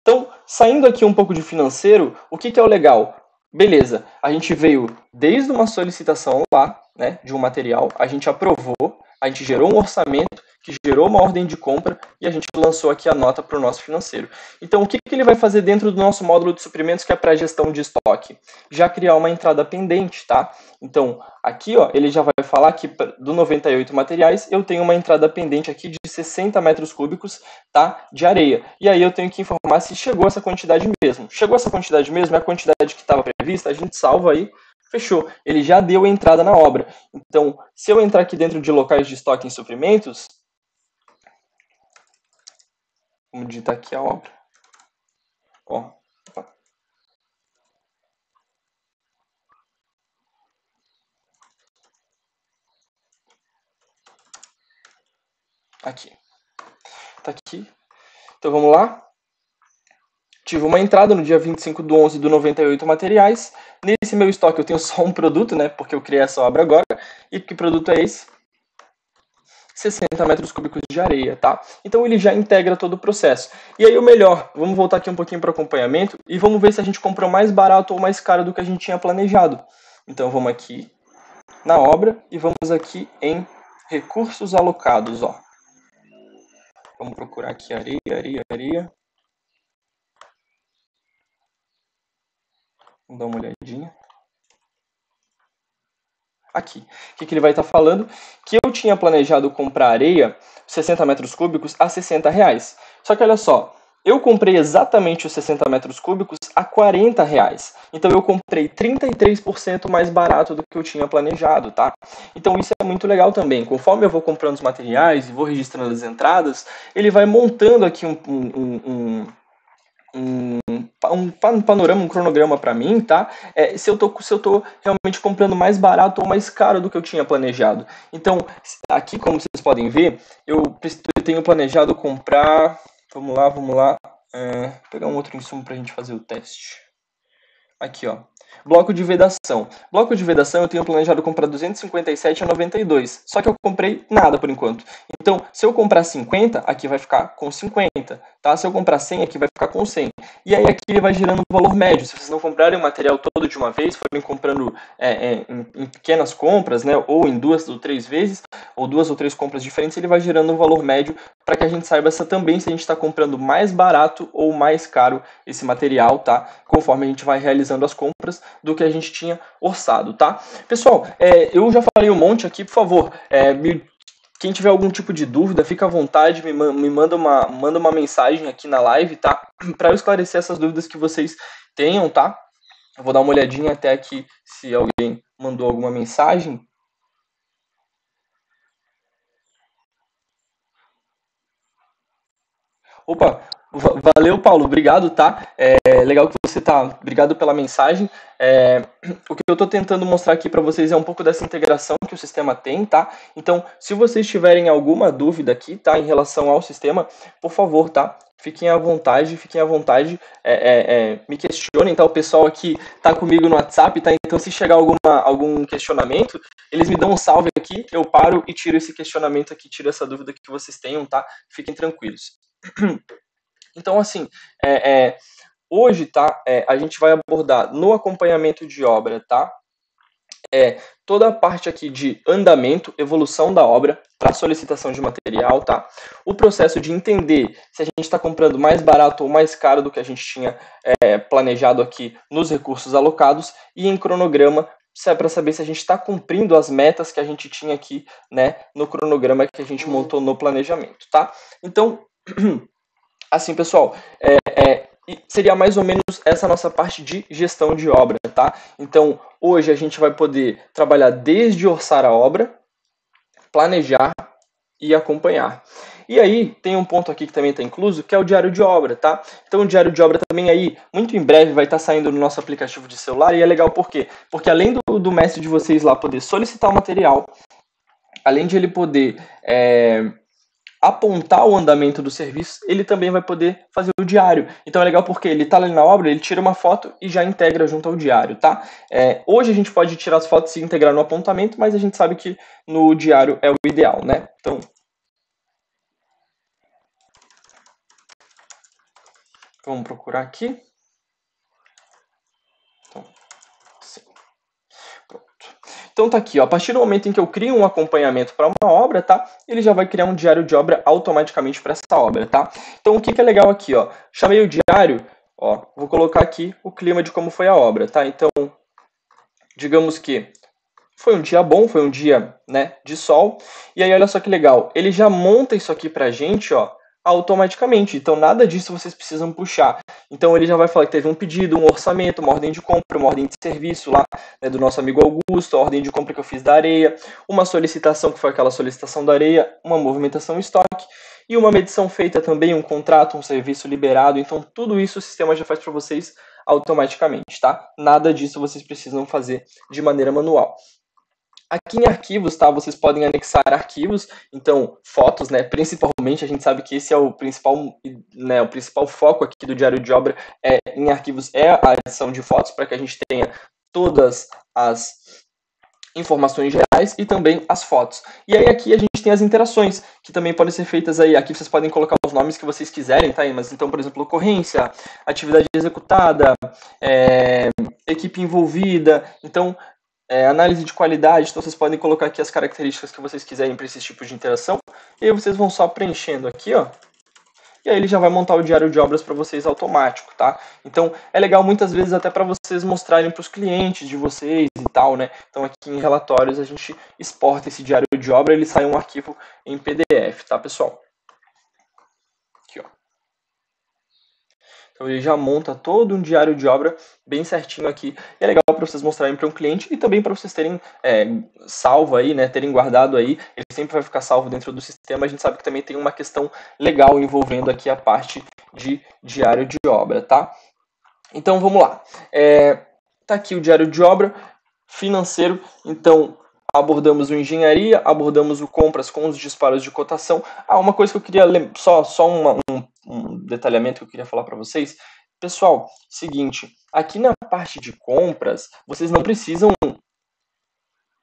[SPEAKER 1] Então, saindo aqui um pouco de financeiro, o que é o legal? Beleza, a gente veio desde uma solicitação lá, né, de um material, a gente aprovou, a gente gerou um orçamento, que gerou uma ordem de compra e a gente lançou aqui a nota para o nosso financeiro. Então, o que ele vai fazer dentro do nosso módulo de suprimentos, que é para a gestão de estoque? Já criar uma entrada pendente, tá? Então, aqui, ó, ele já vai falar que do 98 materiais, eu tenho uma entrada pendente aqui de 60 metros cúbicos, tá? De areia. E aí eu tenho que informar se chegou essa quantidade mesmo. Chegou essa quantidade mesmo? É a quantidade que estava prevista? A gente salva aí Fechou, ele já deu entrada na obra. Então, se eu entrar aqui dentro de locais de estoque em suprimentos, vamos digitar aqui a obra. Ó, aqui. Tá aqui. Então vamos lá. Tive uma entrada no dia 25/11 do 98 materiais. Nesse meu estoque eu tenho só um produto, né? Porque eu criei essa obra agora. E que produto é esse? 60 metros cúbicos de areia, tá? Então ele já integra todo o processo. E aí o melhor, vamos voltar aqui um pouquinho para o acompanhamento e vamos ver se a gente comprou mais barato ou mais caro do que a gente tinha planejado. Então vamos aqui na obra e vamos aqui em recursos alocados, ó. Vamos procurar aqui areia, areia, areia. Vamos dar uma olhadinha. Aqui. O que ele vai estar falando? Que eu tinha planejado comprar areia, 60 metros cúbicos, a R$60. Só que olha só, eu comprei exatamente os 60 metros cúbicos a R$40. Então eu comprei 33% mais barato do que eu tinha planejado, tá? Então isso é muito legal também. Conforme eu vou comprando os materiais e vou registrando as entradas, ele vai montando aqui um panorama, um cronograma para mim, tá? Se eu tô realmente comprando mais barato ou mais caro do que eu tinha planejado. Então, aqui, como vocês podem ver, eu tenho planejado comprar. Vamos lá. Pegar um outro insumo para a gente fazer o teste. Aqui, ó. Bloco de vedação. Bloco de vedação eu tenho planejado comprar 257,92. Só que eu comprei nada por enquanto. Então, se eu comprar 50, aqui vai ficar com 50. Tá? Se eu comprar 100, aqui vai ficar com 100. E aí aqui ele vai gerando um valor médio. Se vocês não comprarem o material todo de uma vez, forem comprando em pequenas compras, né, ou em 2 ou 3 vezes, ou 2 ou 3 compras diferentes, ele vai gerando um valor médio para que a gente saiba também se a gente está comprando mais barato ou mais caro esse material, tá? Conforme a gente vai realizando as compras do que a gente tinha orçado, tá? Pessoal, eu já falei um monte aqui, por favor, quem tiver algum tipo de dúvida, fica à vontade, me manda uma mensagem aqui na live, tá? Para eu esclarecer essas dúvidas que vocês tenham, tá? Eu vou dar uma olhadinha até aqui se alguém mandou alguma mensagem. Opa, valeu, Paulo. Obrigado, tá? Legal que você tá. Obrigado pela mensagem. O que eu estou tentando mostrar aqui para vocês é um pouco dessa integração que o sistema tem, tá? Então, se vocês tiverem alguma dúvida aqui, tá, em relação ao sistema, por favor, tá? Fiquem à vontade, me questionem, tá? O pessoal aqui tá comigo no WhatsApp, tá? Então, se chegar algum questionamento, eles me dão um salve aqui, eu paro e tiro esse questionamento aqui, tiro essa dúvida que vocês tenham, tá? Fiquem tranquilos. Então, assim, hoje, tá, a gente vai abordar no acompanhamento de obra, tá, toda a parte aqui de andamento, evolução da obra, para solicitação de material, tá, o processo de entender se a gente está comprando mais barato ou mais caro do que a gente tinha planejado aqui nos recursos alocados, e em cronograma, para saber se a gente está cumprindo as metas que a gente tinha aqui, né, no cronograma que a gente montou no planejamento, tá. Então, assim, pessoal, seria mais ou menos essa nossa parte de gestão de obra, tá? Então, hoje a gente vai poder trabalhar desde orçar a obra, planejar e acompanhar. E aí, tem um ponto aqui que também está incluso, que é o diário de obra, tá? Então, o diário de obra também aí, muito em breve, vai estar saindo no nosso aplicativo de celular, e é legal por quê? Porque além do mestre de vocês lá poder solicitar o material, além de ele poder apontar o andamento do serviço, ele também vai poder fazer o diário. Então é legal porque ele está ali na obra, ele tira uma foto e já integra junto ao diário, tá? Hoje a gente pode tirar as fotos e integrar no apontamento, mas a gente sabe que no diário é o ideal, né? Então, vamos procurar aqui. Então tá aqui, ó, a partir do momento em que eu crio um acompanhamento para uma obra, tá? Ele já vai criar um diário de obra automaticamente para essa obra, tá? Então o que é legal aqui, ó? Chamei o diário, ó, vou colocar aqui o clima de como foi a obra, tá? Então, digamos que foi um dia bom, foi um dia, né, de sol. E aí olha só que legal, ele já monta isso aqui pra gente, ó, automaticamente. Então, nada disso vocês precisam puxar. Então, ele já vai falar que teve um pedido, um orçamento, uma ordem de compra, uma ordem de serviço lá, né, do nosso amigo Augusto, a ordem de compra que eu fiz da areia, uma solicitação, que foi aquela solicitação da areia, uma movimentação em estoque, e uma medição feita também, um contrato, um serviço liberado. Então, tudo isso o sistema já faz para vocês automaticamente, tá? Nada disso vocês precisam fazer de maneira manual. Aqui em arquivos, tá? Vocês podem anexar arquivos, então fotos, né? Principalmente, a gente sabe que esse é o principal, né? O principal foco aqui do diário de obra em arquivos é a adição de fotos para que a gente tenha todas as informações gerais e também as fotos. E aí aqui a gente tem as interações, que também podem ser feitas aí. Aqui vocês podem colocar os nomes que vocês quiserem, tá? Mas então, por exemplo, ocorrência, atividade executada, equipe envolvida. Então, análise de qualidade, então vocês podem colocar aqui as características que vocês quiserem para esses tipos de interação, e aí vocês vão só preenchendo aqui, ó, e aí ele já vai montar o diário de obras para vocês automático, tá? Então é legal muitas vezes até para vocês mostrarem para os clientes de vocês e tal, né? Então aqui em relatórios a gente exporta esse diário de obra, ele sai um arquivo em PDF, tá, pessoal? Aqui, ó. Então ele já monta todo um diário de obra bem certinho aqui. E é legal para vocês mostrarem para um cliente e também para vocês terem salvo aí, né? Terem guardado aí. Ele sempre vai ficar salvo dentro do sistema. A gente sabe que também tem uma questão legal envolvendo aqui a parte de diário de obra, tá? Então vamos lá. Tá aqui o diário de obra financeiro. Então abordamos o engenharia, abordamos o compras com os disparos de cotação. Uma coisa que eu queria só um detalhamento que eu queria falar para vocês. Pessoal, seguinte, aqui na parte de compras, vocês não precisam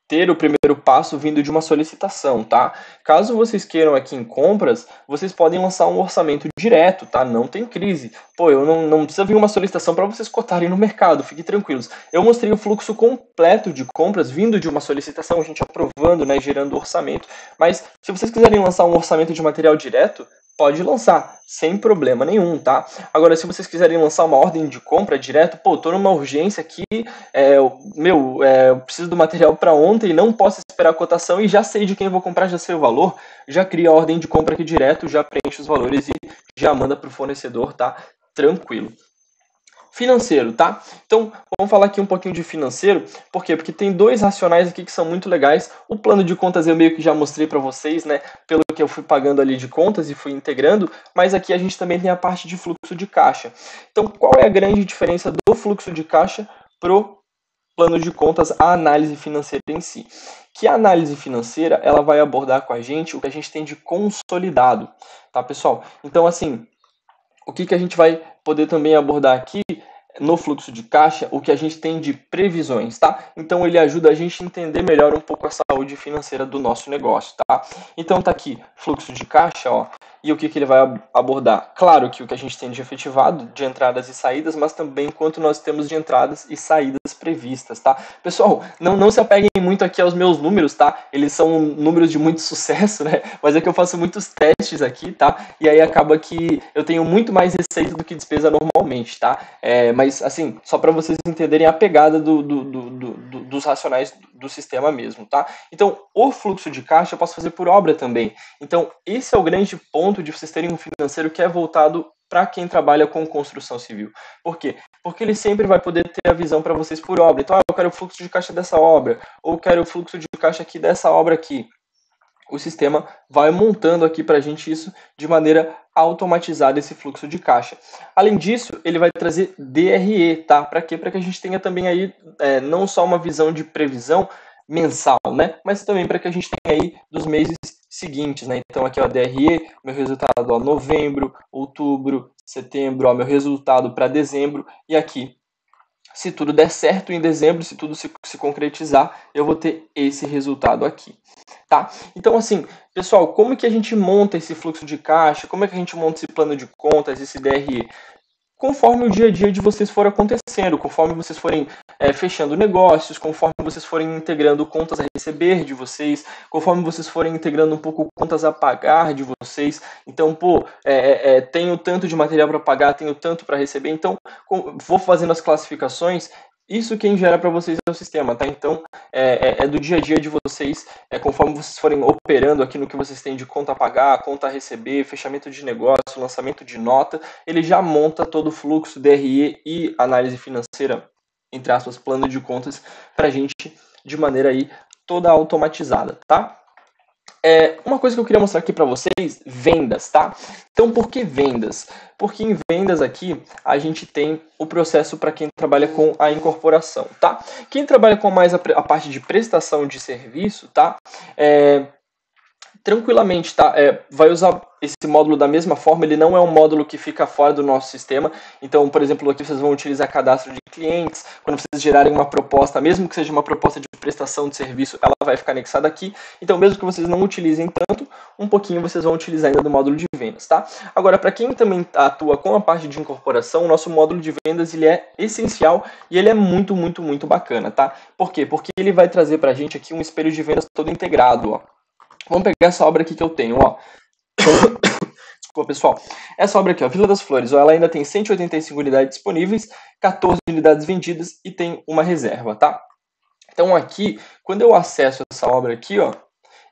[SPEAKER 1] ter o primeiro passo vindo de uma solicitação, tá? Caso vocês queiram aqui em compras, vocês podem lançar um orçamento direto, tá? Não tem crise. Pô, eu não precisa vir uma solicitação para vocês cotarem no mercado, fiquem tranquilos. Eu mostrei o fluxo completo de compras vindo de uma solicitação, a gente aprovando, né, gerando orçamento. Mas se vocês quiserem lançar um orçamento de material direto, pode lançar, sem problema nenhum, tá? Agora, se vocês quiserem lançar uma ordem de compra direto, pô, tô numa urgência aqui, eu preciso do material para ontem, não posso esperar a cotação e já sei de quem vou comprar, já sei o valor, já cria a ordem de compra aqui direto, já preenche os valores e já manda pro fornecedor, tá? Tranquilo. Financeiro, tá? Então, vamos falar aqui um pouquinho de financeiro. Por quê? Porque tem dois racionais aqui que são muito legais. O plano de contas eu meio que já mostrei para vocês, né? Pelo que eu fui pagando ali de contas e fui integrando. Mas aqui a gente também tem a parte de fluxo de caixa. Então, qual é a grande diferença do fluxo de caixa pro plano de contas, a análise financeira em si? Que a análise financeira, ela vai abordar com a gente o que a gente tem de consolidado, tá, pessoal? Então, assim, o que a gente vai poder também abordar aqui no fluxo de caixa, o que a gente tem de previsões, tá? Então ele ajuda a gente a entender melhor um pouco a saúde financeira do nosso negócio, tá? Então tá aqui, fluxo de caixa, ó, e o que ele vai abordar? Claro que o que a gente tem de efetivado, de entradas e saídas, mas também quanto nós temos de entradas e saídas previstas, tá? Pessoal, não se apeguem muito aqui aos meus números, tá? Eles são números de muito sucesso, né? Mas é que eu faço muitos testes aqui, tá? E aí acaba que eu tenho muito mais receita do que despesa normalmente, tá? Mas assim, só para vocês entenderem a pegada dos racionais do sistema mesmo, tá? Então, o fluxo de caixa eu posso fazer por obra também. Então, esse é o grande ponto de vocês terem um financeiro que é voltado para quem trabalha com construção civil. Por quê? Porque ele sempre vai poder ter a visão para vocês por obra. Então, eu quero o fluxo de caixa dessa obra, ou quero o fluxo de caixa aqui dessa obra aqui. O sistema vai montando aqui para a gente isso de maneira automatizada, esse fluxo de caixa. Além disso, ele vai trazer DRE, tá? Para quê? Para que a gente tenha também aí não só uma visão de previsão mensal, né? Mas também para que a gente tenha aí dos meses seguintes, né? Então aqui, ó, DRE, meu resultado, ó, novembro, outubro, setembro, ó, meu resultado para dezembro, e aqui, se tudo der certo em dezembro, se tudo se concretizar, eu vou ter esse resultado aqui, tá? Então, assim, pessoal, como que a gente monta esse fluxo de caixa? Como é que a gente monta esse plano de contas, esse DRE? Conforme o dia a dia de vocês for acontecendo, conforme vocês forem fechando negócios, conforme vocês forem integrando contas a receber de vocês, conforme vocês forem integrando um pouco contas a pagar de vocês. Então, pô, tenho tanto de material para pagar, tenho tanto para receber, então vou fazendo as classificações Isso quem gera para vocês é o sistema, tá? Então, é do dia a dia de vocês, conforme vocês forem operando aqui no que vocês têm de conta a pagar, conta a receber, fechamento de negócio, lançamento de nota, ele já monta todo o fluxo, DRE e análise financeira, entre aspas, plano de contas, para a gente de maneira aí toda automatizada, tá? Uma coisa que eu queria mostrar aqui para vocês, vendas, tá? Então, por que vendas? Porque em vendas aqui, a gente tem o processo para quem trabalha com a incorporação, tá? Quem trabalha com mais a parte de prestação de serviço, tá? Tranquilamente, tá? Vai usar esse módulo da mesma forma, ele não é um módulo que fica fora do nosso sistema. Então, por exemplo, aqui vocês vão utilizar cadastro de clientes. Quando vocês gerarem uma proposta, mesmo que seja uma proposta de prestação de serviço, ela vai ficar anexada aqui. Então, mesmo que vocês não utilizem tanto, um pouquinho vocês vão utilizar ainda do módulo de vendas, tá? Agora, para quem também atua com a parte de incorporação, o nosso módulo de vendas ele é essencial e ele é muito, muito, muito bacana, tá? Por quê? Porque ele vai trazer pra gente aqui um espelho de vendas todo integrado, ó. Vamos pegar essa obra aqui que eu tenho, ó. Desculpa, pessoal. Essa obra aqui, ó, Vila das Flores, ó, ela ainda tem 185 unidades disponíveis, 14 unidades vendidas e tem uma reserva, tá? Então aqui, quando eu acesso essa obra aqui, ó,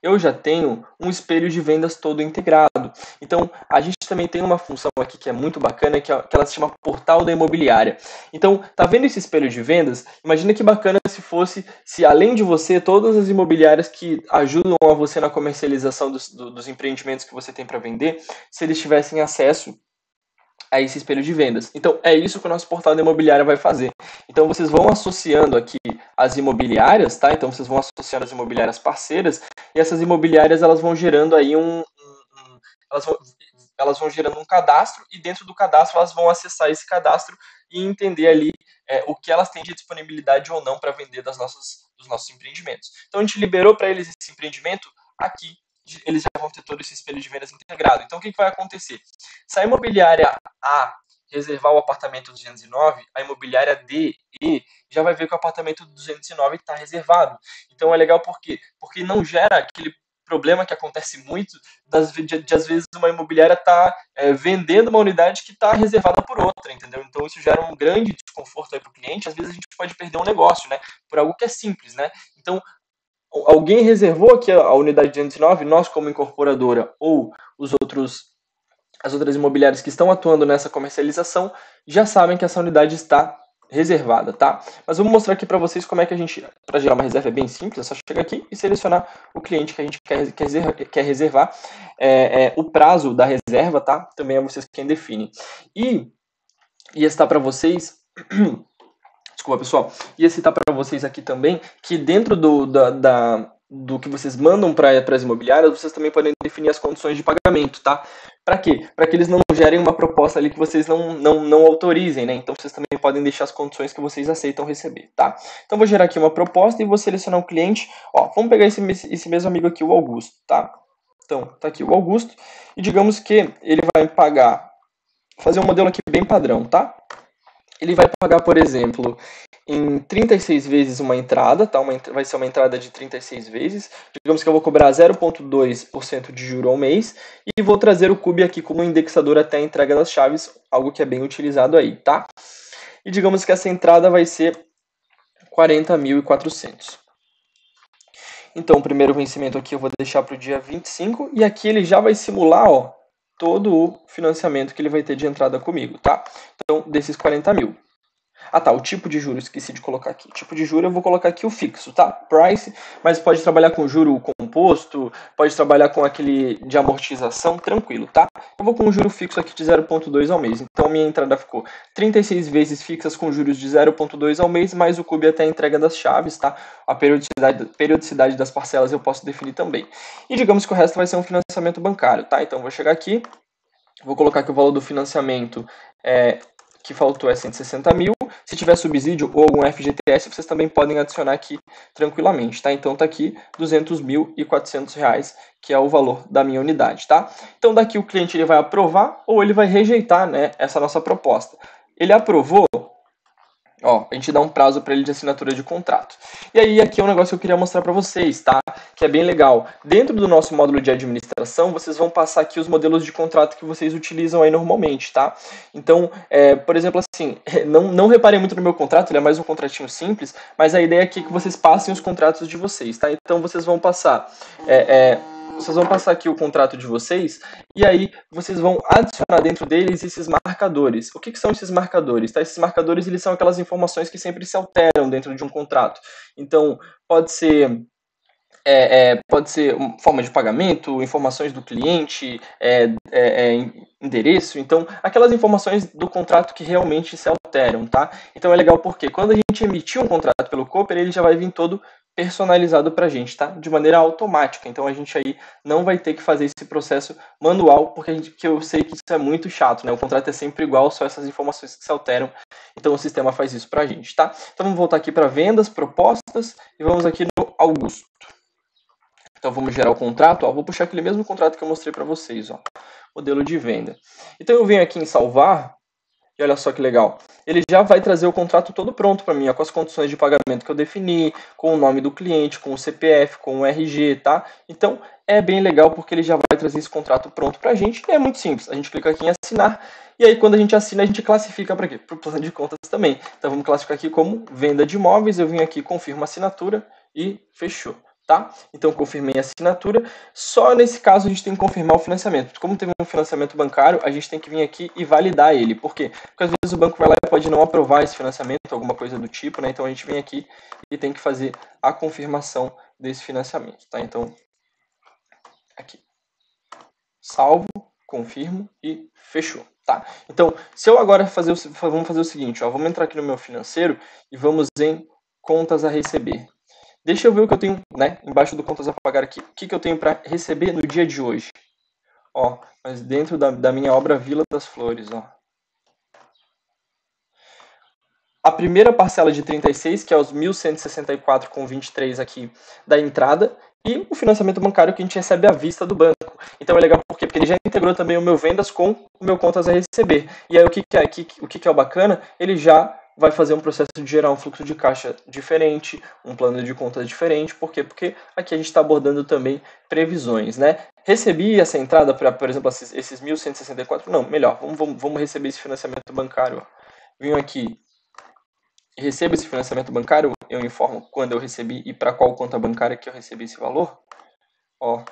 [SPEAKER 1] eu já tenho um espelho de vendas todo integrado. Então, a gente também tem uma função aqui que é muito bacana, que ela se chama Portal da Imobiliária. Então, tá vendo esse espelho de vendas? Imagina que bacana se além de você, todas as imobiliárias que ajudam a você na comercialização dos empreendimentos que você tem para vender, se eles tivessem acesso a esse espelho de vendas. Então, é isso que o nosso portal da imobiliária vai fazer. Então, vocês vão associando aqui as imobiliárias, tá? Então, vocês vão associando as imobiliárias parceiras e essas imobiliárias, elas vão gerando aí elas vão gerando um cadastro e dentro do cadastro elas vão acessar esse cadastro e entender ali o que elas têm de disponibilidade ou não para vender dos nossos empreendimentos. Então, a gente liberou para eles esse empreendimento aqui. Eles já vão ter todo esse espelho de vendas integrado. Então, o que vai acontecer? Se a imobiliária A reservar o apartamento 209, a imobiliária D e já vai ver que o apartamento 209 está reservado. Então, é legal por quê? Porque não gera aquele problema que acontece muito de às vezes uma imobiliária tá vendendo uma unidade que está reservada por outra, entendeu? Então isso gera um grande desconforto aí para o cliente. Às vezes a gente pode perder um negócio, né? Por algo que é simples, né? Então alguém reservou aqui a unidade 209, nós como incorporadora ou as outras imobiliárias que estão atuando nessa comercialização já sabem que essa unidade está reservada, tá? Mas vamos mostrar aqui para vocês como é que a gente, para gerar uma reserva é bem simples, é só chegar aqui e selecionar o cliente que a gente quer reservar. O prazo da reserva, tá? Também é vocês quem define. E está para vocês... Desculpa, pessoal. Ia citar para vocês aqui também que dentro do que vocês mandam para as imobiliárias, vocês também podem definir as condições de pagamento, tá? Para quê? Para que eles não gerem uma proposta ali que vocês não autorizem, né? Então vocês também podem deixar as condições que vocês aceitam receber, tá? Então vou gerar aqui uma proposta e vou selecionar um cliente. Ó, vamos pegar esse mesmo amigo aqui, o Augusto, tá? Então, tá aqui o Augusto. E digamos que ele vai pagar, fazer um modelo aqui bem padrão, tá? Ele vai pagar, por exemplo, em 36 vezes uma entrada, tá? Vai ser uma entrada de 36 vezes. Digamos que eu vou cobrar 0,2% de juro ao mês e vou trazer o CUB aqui como indexador até a entrega das chaves, algo que é bem utilizado aí, tá? E digamos que essa entrada vai ser 40.400. Então, o primeiro vencimento aqui eu vou deixar para o dia 25 e aqui ele já vai simular, ó, todo o financiamento que ele vai ter de entrada comigo, tá? Então, desses 40 mil. Ah, tá, o tipo de juros, esqueci de colocar aqui. Tipo de juro eu vou colocar aqui o fixo, tá? Price, mas pode trabalhar com juro composto, pode trabalhar com aquele de amortização, tranquilo, tá? Eu vou com um juro fixo aqui de 0,2 ao mês. Então, minha entrada ficou 36 vezes fixas com juros de 0,2 ao mês, mais o CUB até a entrega das chaves, tá? A periodicidade das parcelas eu posso definir também. E digamos que o resto vai ser um financiamento bancário, tá? Então, vou chegar aqui, vou colocar que o valor do financiamento que faltou é 160 mil. Se tiver subsídio ou algum FGTS, vocês também podem adicionar aqui tranquilamente, tá? Então tá aqui R$200.400, que é o valor da minha unidade, tá? Então daqui o cliente ele vai aprovar ou ele vai rejeitar, né, essa nossa proposta. Ele aprovou, Ó, a gente dá um prazo para ele de assinatura de contrato. E aí, aqui é um negócio que eu queria mostrar para vocês, tá? Que é bem legal. Dentro do nosso módulo de administração, vocês vão passar aqui os modelos de contrato que vocês utilizam aí normalmente, tá? Então, por exemplo, assim, não reparem muito no meu contrato, ele é mais um contratinho simples, mas a ideia aqui é que vocês passem os contratos de vocês, tá? Então, vocês vão passar... vocês vão passar aqui o contrato de vocês e aí vocês vão adicionar dentro deles esses marcadores. O que são esses marcadores? Tá? Esses marcadores, eles são aquelas informações que sempre se alteram dentro de um contrato. Então, pode ser forma de pagamento, informações do cliente, endereço. Então, aquelas informações do contrato que realmente se alteram, tá? Então é legal porque quando a gente emitir um contrato pelo Cooper, ele já vai vir todo personalizado para a gente, tá? De maneira automática. Então a gente aí não vai ter que fazer esse processo manual, porque que eu sei que isso é muito chato, né? O contrato é sempre igual, só essas informações que se alteram. Então o sistema faz isso para a gente, tá? Então vamos voltar aqui para vendas, propostas e vamos aqui no Augusto. Então vamos gerar o contrato, ó, vou puxar aquele mesmo contrato que eu mostrei para vocês, ó, modelo de venda. Então eu venho aqui em salvar, e olha só que legal, ele já vai trazer o contrato todo pronto para mim, ó, com as condições de pagamento que eu defini, com o nome do cliente, com o CPF, com o RG, tá? Então é bem legal porque ele já vai trazer esse contrato pronto para a gente, e é muito simples, a gente clica aqui em assinar, e aí quando a gente assina, a gente classifica para quê? Para o plano de contas também. Então vamos classificar aqui como venda de imóveis, eu vim aqui, confirmo a assinatura e fechou. Tá? Então, confirmei a assinatura. Só nesse caso a gente tem que confirmar o financiamento. Como teve um financiamento bancário, a gente tem que vir aqui e validar ele. Por quê? Porque às vezes o banco vai lá e pode não aprovar esse financiamento, alguma coisa do tipo, né? Então a gente vem aqui e tem que fazer a confirmação desse financiamento, tá? Então, aqui. Salvo, confirmo e fechou, tá? Então, se eu agora vamos fazer o seguinte, ó, vamos entrar aqui no meu financeiro e vamos em contas a receber. Deixa eu ver o que eu tenho, né, embaixo do contas a pagar aqui. O que eu tenho para receber no dia de hoje? Ó, mas dentro da minha obra Vila das Flores, ó. A primeira parcela de 36, que é os 1.164,23 aqui da entrada, e o financiamento bancário que a gente recebe à vista do banco. Então é legal porque ele já integrou também o meu vendas com o meu contas a receber. E aí o que é o bacana? Ele já vai fazer um processo de gerar um fluxo de caixa diferente, um plano de contas diferente. Por quê? Porque aqui a gente está abordando também previsões, né? Recebi essa entrada para, por exemplo, esses 1.164? Não, melhor, vamos receber esse financiamento bancário. Vim aqui, recebo esse financiamento bancário, eu informo quando eu recebi e para qual conta bancária que eu recebi esse valor. Ó,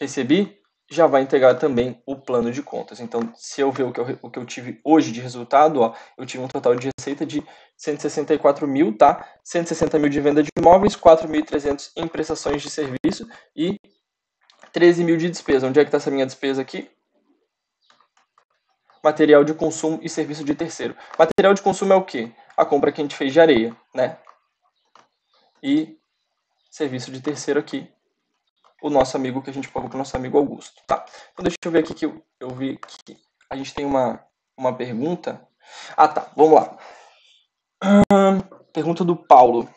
[SPEAKER 1] recebi, já vai integrar também o plano de contas. Então, se eu ver o que eu tive hoje de resultado, ó, eu tive um total de receita de 164 mil, tá? 160 mil de venda de imóveis, 4.300 em prestações de serviço e 13 mil de despesa. Onde é que está essa minha despesa aqui? Material de consumo e serviço de terceiro. Material de consumo é o quê? A compra que a gente fez de areia, né? E serviço de terceiro aqui, o nosso amigo que a gente pagou para o nosso amigo Augusto, tá? Então deixa eu ver aqui que eu vi que a gente tem uma pergunta. Ah, tá, vamos lá. Pergunta do Paulo.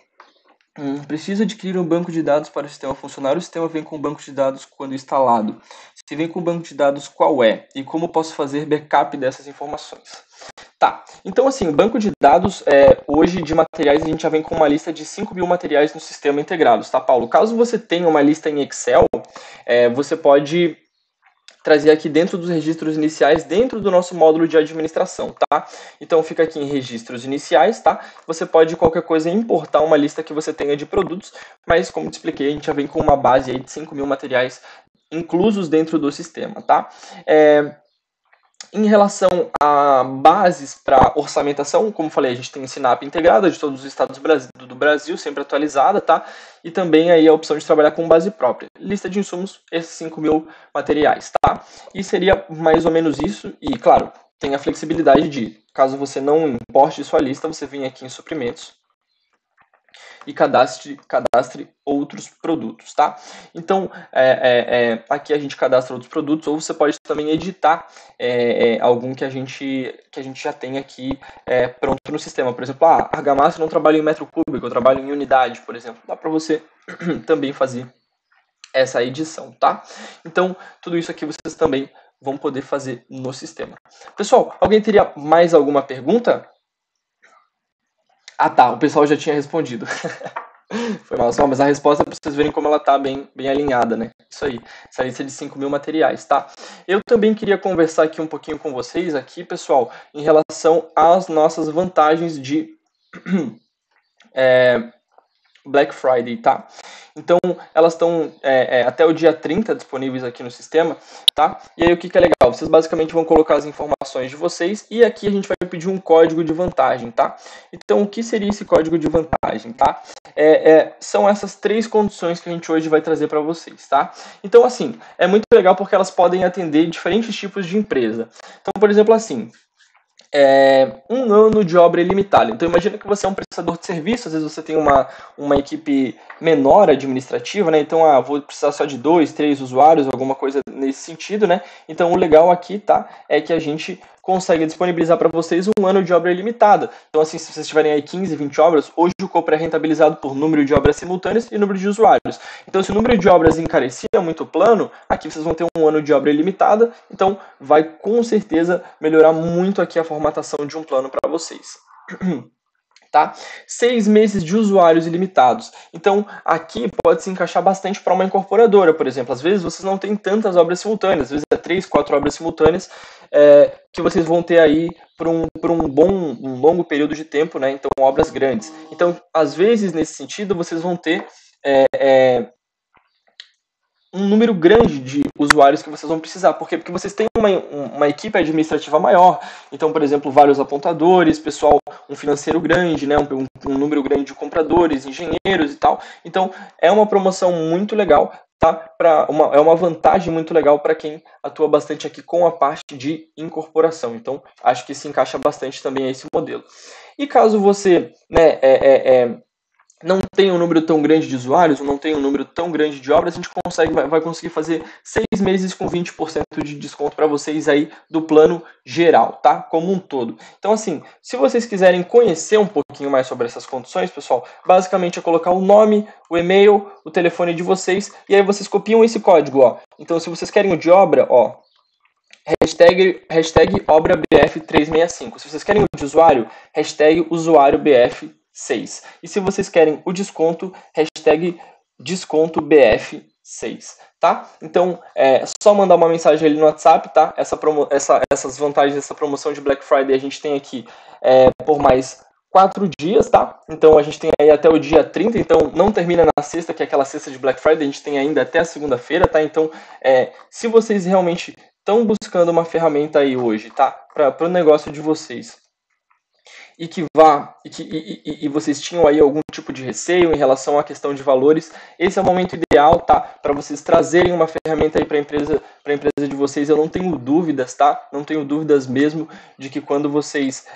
[SPEAKER 1] Precisa adquirir um banco de dados para o sistema funcionar ou o sistema vem com um banco de dados quando instalado? Se vem com um banco de dados, qual é? E como posso fazer backup dessas informações? Tá, então assim, o banco de dados, hoje de materiais, a gente já vem com uma lista de 5 mil materiais no sistema integrados, tá, Paulo? Caso você tenha uma lista em Excel, você pode trazer aqui dentro dos registros iniciais, dentro do nosso módulo de administração, tá? Então fica aqui em registros iniciais, tá? Você pode, qualquer coisa, importar uma lista que você tenha de produtos, mas como te expliquei, a gente já vem com uma base aí de 5 mil materiais inclusos dentro do sistema, tá? Em relação a bases para orçamentação, como falei, a gente tem Sinap integrada de todos os estados do Brasil, sempre atualizada, tá? E também aí a opção de trabalhar com base própria. Lista de insumos, esses 5 mil materiais, tá? E seria mais ou menos isso. E, claro, tem a flexibilidade de, caso você não importe sua lista, você vem aqui em suprimentos e cadastre outros produtos, tá? Então, aqui a gente cadastra outros produtos, ou você pode também editar algum que a gente já tem aqui pronto no sistema. Por exemplo, argamassa eu não trabalho em metro cúbico, eu trabalho em unidade, por exemplo. Dá para você também fazer essa edição, tá? Então, tudo isso aqui vocês também vão poder fazer no sistema. Pessoal, alguém teria mais alguma pergunta? Ah, tá, o pessoal já tinha respondido. Foi mal, só, mas a resposta é para vocês verem como ela tá bem alinhada, né? Isso aí, essa lista de 5.000 materiais, tá? Eu também queria conversar aqui um pouquinho com vocês, aqui, pessoal, em relação às nossas vantagens de Black Friday, tá? Então, elas estão até o dia 30 disponíveis aqui no sistema, tá? E aí, o que é legal? Vocês basicamente vão colocar as informações de vocês e aqui a gente vai pedir um código de vantagem, tá? Então, o que seria esse código de vantagem, tá? São essas 3 condições que a gente hoje vai trazer para vocês, tá? Então, assim, é muito legal porque elas podem atender diferentes tipos de empresa. Então, por exemplo, assim, 1 ano de obra ilimitada. Então imagina que você é um prestador de serviço, às vezes você tem uma equipe menor administrativa, né? Então, vou precisar só de 2, 3 usuários, alguma coisa nesse sentido, né? Então o legal aqui, tá, é que a gente consegue disponibilizar para vocês 1 ano de obra ilimitada. Então, assim, se vocês tiverem aí 15, 20 obras, hoje o Copper é rentabilizado por número de obras simultâneas e número de usuários. Então, se o número de obras encarecia muito o plano, aqui vocês vão ter 1 ano de obra ilimitada, então vai com certeza melhorar muito aqui a formatação de um plano para vocês. Tá? 6 meses de usuários ilimitados. Então, aqui pode se encaixar bastante para uma incorporadora, por exemplo. Às vezes vocês não têm tantas obras simultâneas, às vezes 3, 4 obras simultâneas que vocês vão ter aí por um longo período de tempo, né? Então, obras grandes. Então, às vezes, nesse sentido, vocês vão ter um número grande de usuários que vocês vão precisar. Por quê? Porque vocês têm uma equipe administrativa maior. Então, por exemplo, vários apontadores, pessoal, um financeiro grande, né? um número grande de compradores, engenheiros e tal. Então, é uma promoção muito legal, tá? É uma vantagem muito legal para quem atua bastante aqui com a parte de incorporação. Então, acho que se encaixa bastante também a esse modelo. E caso você, né, não tem um número tão grande de usuários, ou não tem um número tão grande de obras, a gente vai conseguir fazer 6 meses com 20% de desconto para vocês aí do plano geral, tá? Como um todo. Então, assim, se vocês quiserem conhecer um pouquinho mais sobre essas condições, pessoal, basicamente é colocar o nome, o e-mail, o telefone de vocês, e aí vocês copiam esse código, ó. Então, se vocês querem o de obra, ó, hashtag ObraBF365. Se vocês querem o de usuário, hashtag usuáriobf6. E se vocês querem o desconto, hashtag descontobf6, tá? Então, é só mandar uma mensagem ali no WhatsApp, tá? Essas vantagens dessa promoção de Black Friday a gente tem aqui por mais 4 dias, tá? Então a gente tem aí até o dia 30, então não termina na sexta, que é aquela sexta de Black Friday, a gente tem ainda até a segunda-feira, tá? Então, se vocês realmente estão buscando uma ferramenta aí hoje, tá? Para o negócio de vocês. E vocês tinham aí algum tipo de receio em relação à questão de valores, esse é o momento ideal, tá? Para vocês trazerem uma ferramenta aí para a empresa de vocês. Eu não tenho dúvidas, tá? Não tenho dúvidas mesmo de que quando vocês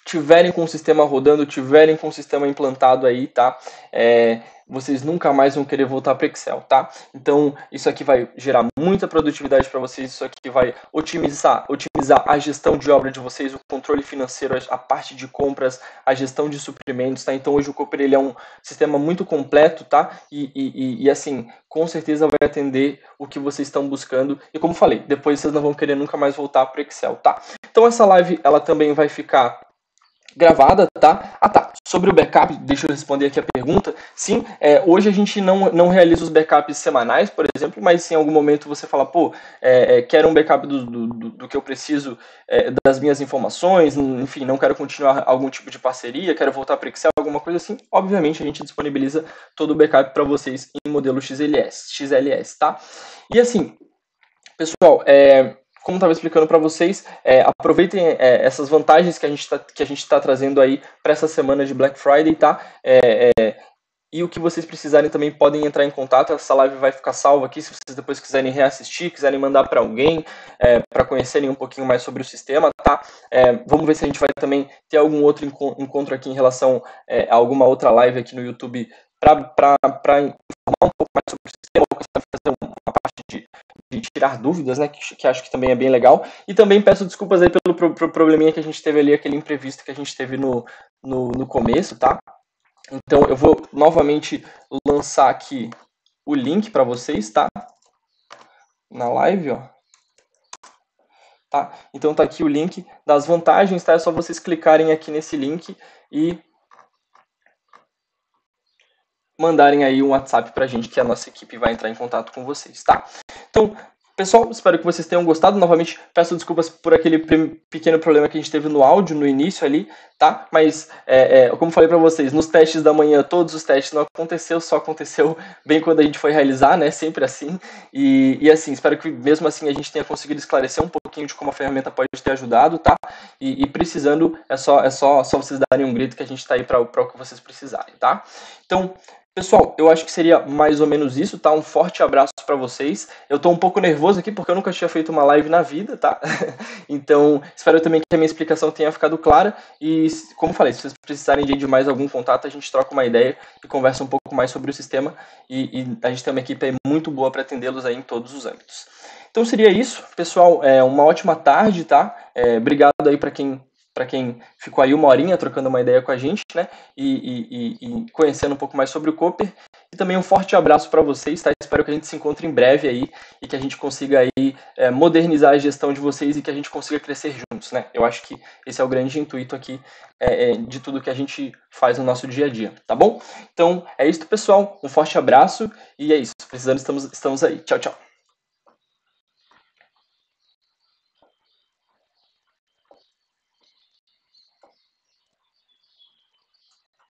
[SPEAKER 1] tiverem com o sistema rodando, tiverem com o sistema implantado aí, tá? Vocês nunca mais vão querer voltar para Excel, tá? Então, isso aqui vai gerar muita produtividade para vocês, isso aqui vai otimizar a gestão de obra de vocês, o controle financeiro, a parte de compras, a gestão de suprimentos, tá? Então, hoje o Cooper, ele é um sistema muito completo, tá? E assim, com certeza vai atender o que vocês estão buscando. E como falei, depois vocês não vão querer nunca mais voltar para Excel, tá? Então, essa live, ela também vai ficar gravada, tá? Tá. Sobre o backup, deixa eu responder aqui a pergunta. Sim, hoje a gente não realiza os backups semanais, por exemplo, mas se em algum momento você fala, pô, quero um backup do que eu preciso, das minhas informações, enfim, não quero continuar algum tipo de parceria, quero voltar para Excel, alguma coisa assim, obviamente a gente disponibiliza todo o backup para vocês em modelo XLS, tá? E assim, pessoal, como estava explicando para vocês, aproveitem essas vantagens que a gente está trazendo aí para essa semana de Black Friday, tá? E o que vocês precisarem também podem entrar em contato. Essa live vai ficar salva aqui, se vocês depois quiserem reassistir, quiserem mandar para alguém, para conhecerem um pouquinho mais sobre o sistema, tá? Vamos ver se a gente vai também ter algum outro encontro aqui em relação a alguma outra live aqui no YouTube para informar um pouco mais sobre o sistema, ou fazer uma parte de tirar dúvidas, né, que acho que também é bem legal. E também peço desculpas aí pelo probleminha que a gente teve ali, aquele imprevisto que a gente teve no começo, tá? Então eu vou novamente lançar aqui o link para vocês, tá? Na live, ó. tá? Então tá aqui o link das vantagens, tá? É só vocês clicarem aqui nesse link e mandarem aí um WhatsApp pra gente, que a nossa equipe vai entrar em contato com vocês, tá? Então, pessoal, espero que vocês tenham gostado. Novamente, peço desculpas por aquele pequeno problema que a gente teve no áudio, no início ali, tá? Mas, como falei pra vocês, nos testes da manhã, todos os testes não aconteceu, só aconteceu bem quando a gente foi realizar, né? Sempre assim. E assim, espero que mesmo assim a gente tenha conseguido esclarecer um pouquinho de como a ferramenta pode ter ajudado, tá? E precisando, é só vocês darem um grito que a gente tá aí para o que vocês precisarem, tá? Então, pessoal, eu acho que seria mais ou menos isso, tá? Um forte abraço para vocês. Eu tô um pouco nervoso aqui porque eu nunca tinha feito uma live na vida, tá? Então, espero também que a minha explicação tenha ficado clara. E, como falei, se vocês precisarem de mais algum contato, a gente troca uma ideia e conversa um pouco mais sobre o sistema. E a gente tem uma equipe aí muito boa para atendê-los aí em todos os âmbitos. Então, seria isso, pessoal. Uma ótima tarde, tá? Obrigado aí para quem ficou aí uma horinha trocando uma ideia com a gente, né? E conhecendo um pouco mais sobre o Cooper. E também um forte abraço para vocês, tá? Espero que a gente se encontre em breve aí e que a gente consiga aí modernizar a gestão de vocês e que a gente consiga crescer juntos, né? Eu acho que esse é o grande intuito aqui de tudo que a gente faz no nosso dia a dia, tá bom? Então, é isso, pessoal. Um forte abraço e é isso. Precisando, estamos aí. Tchau, tchau.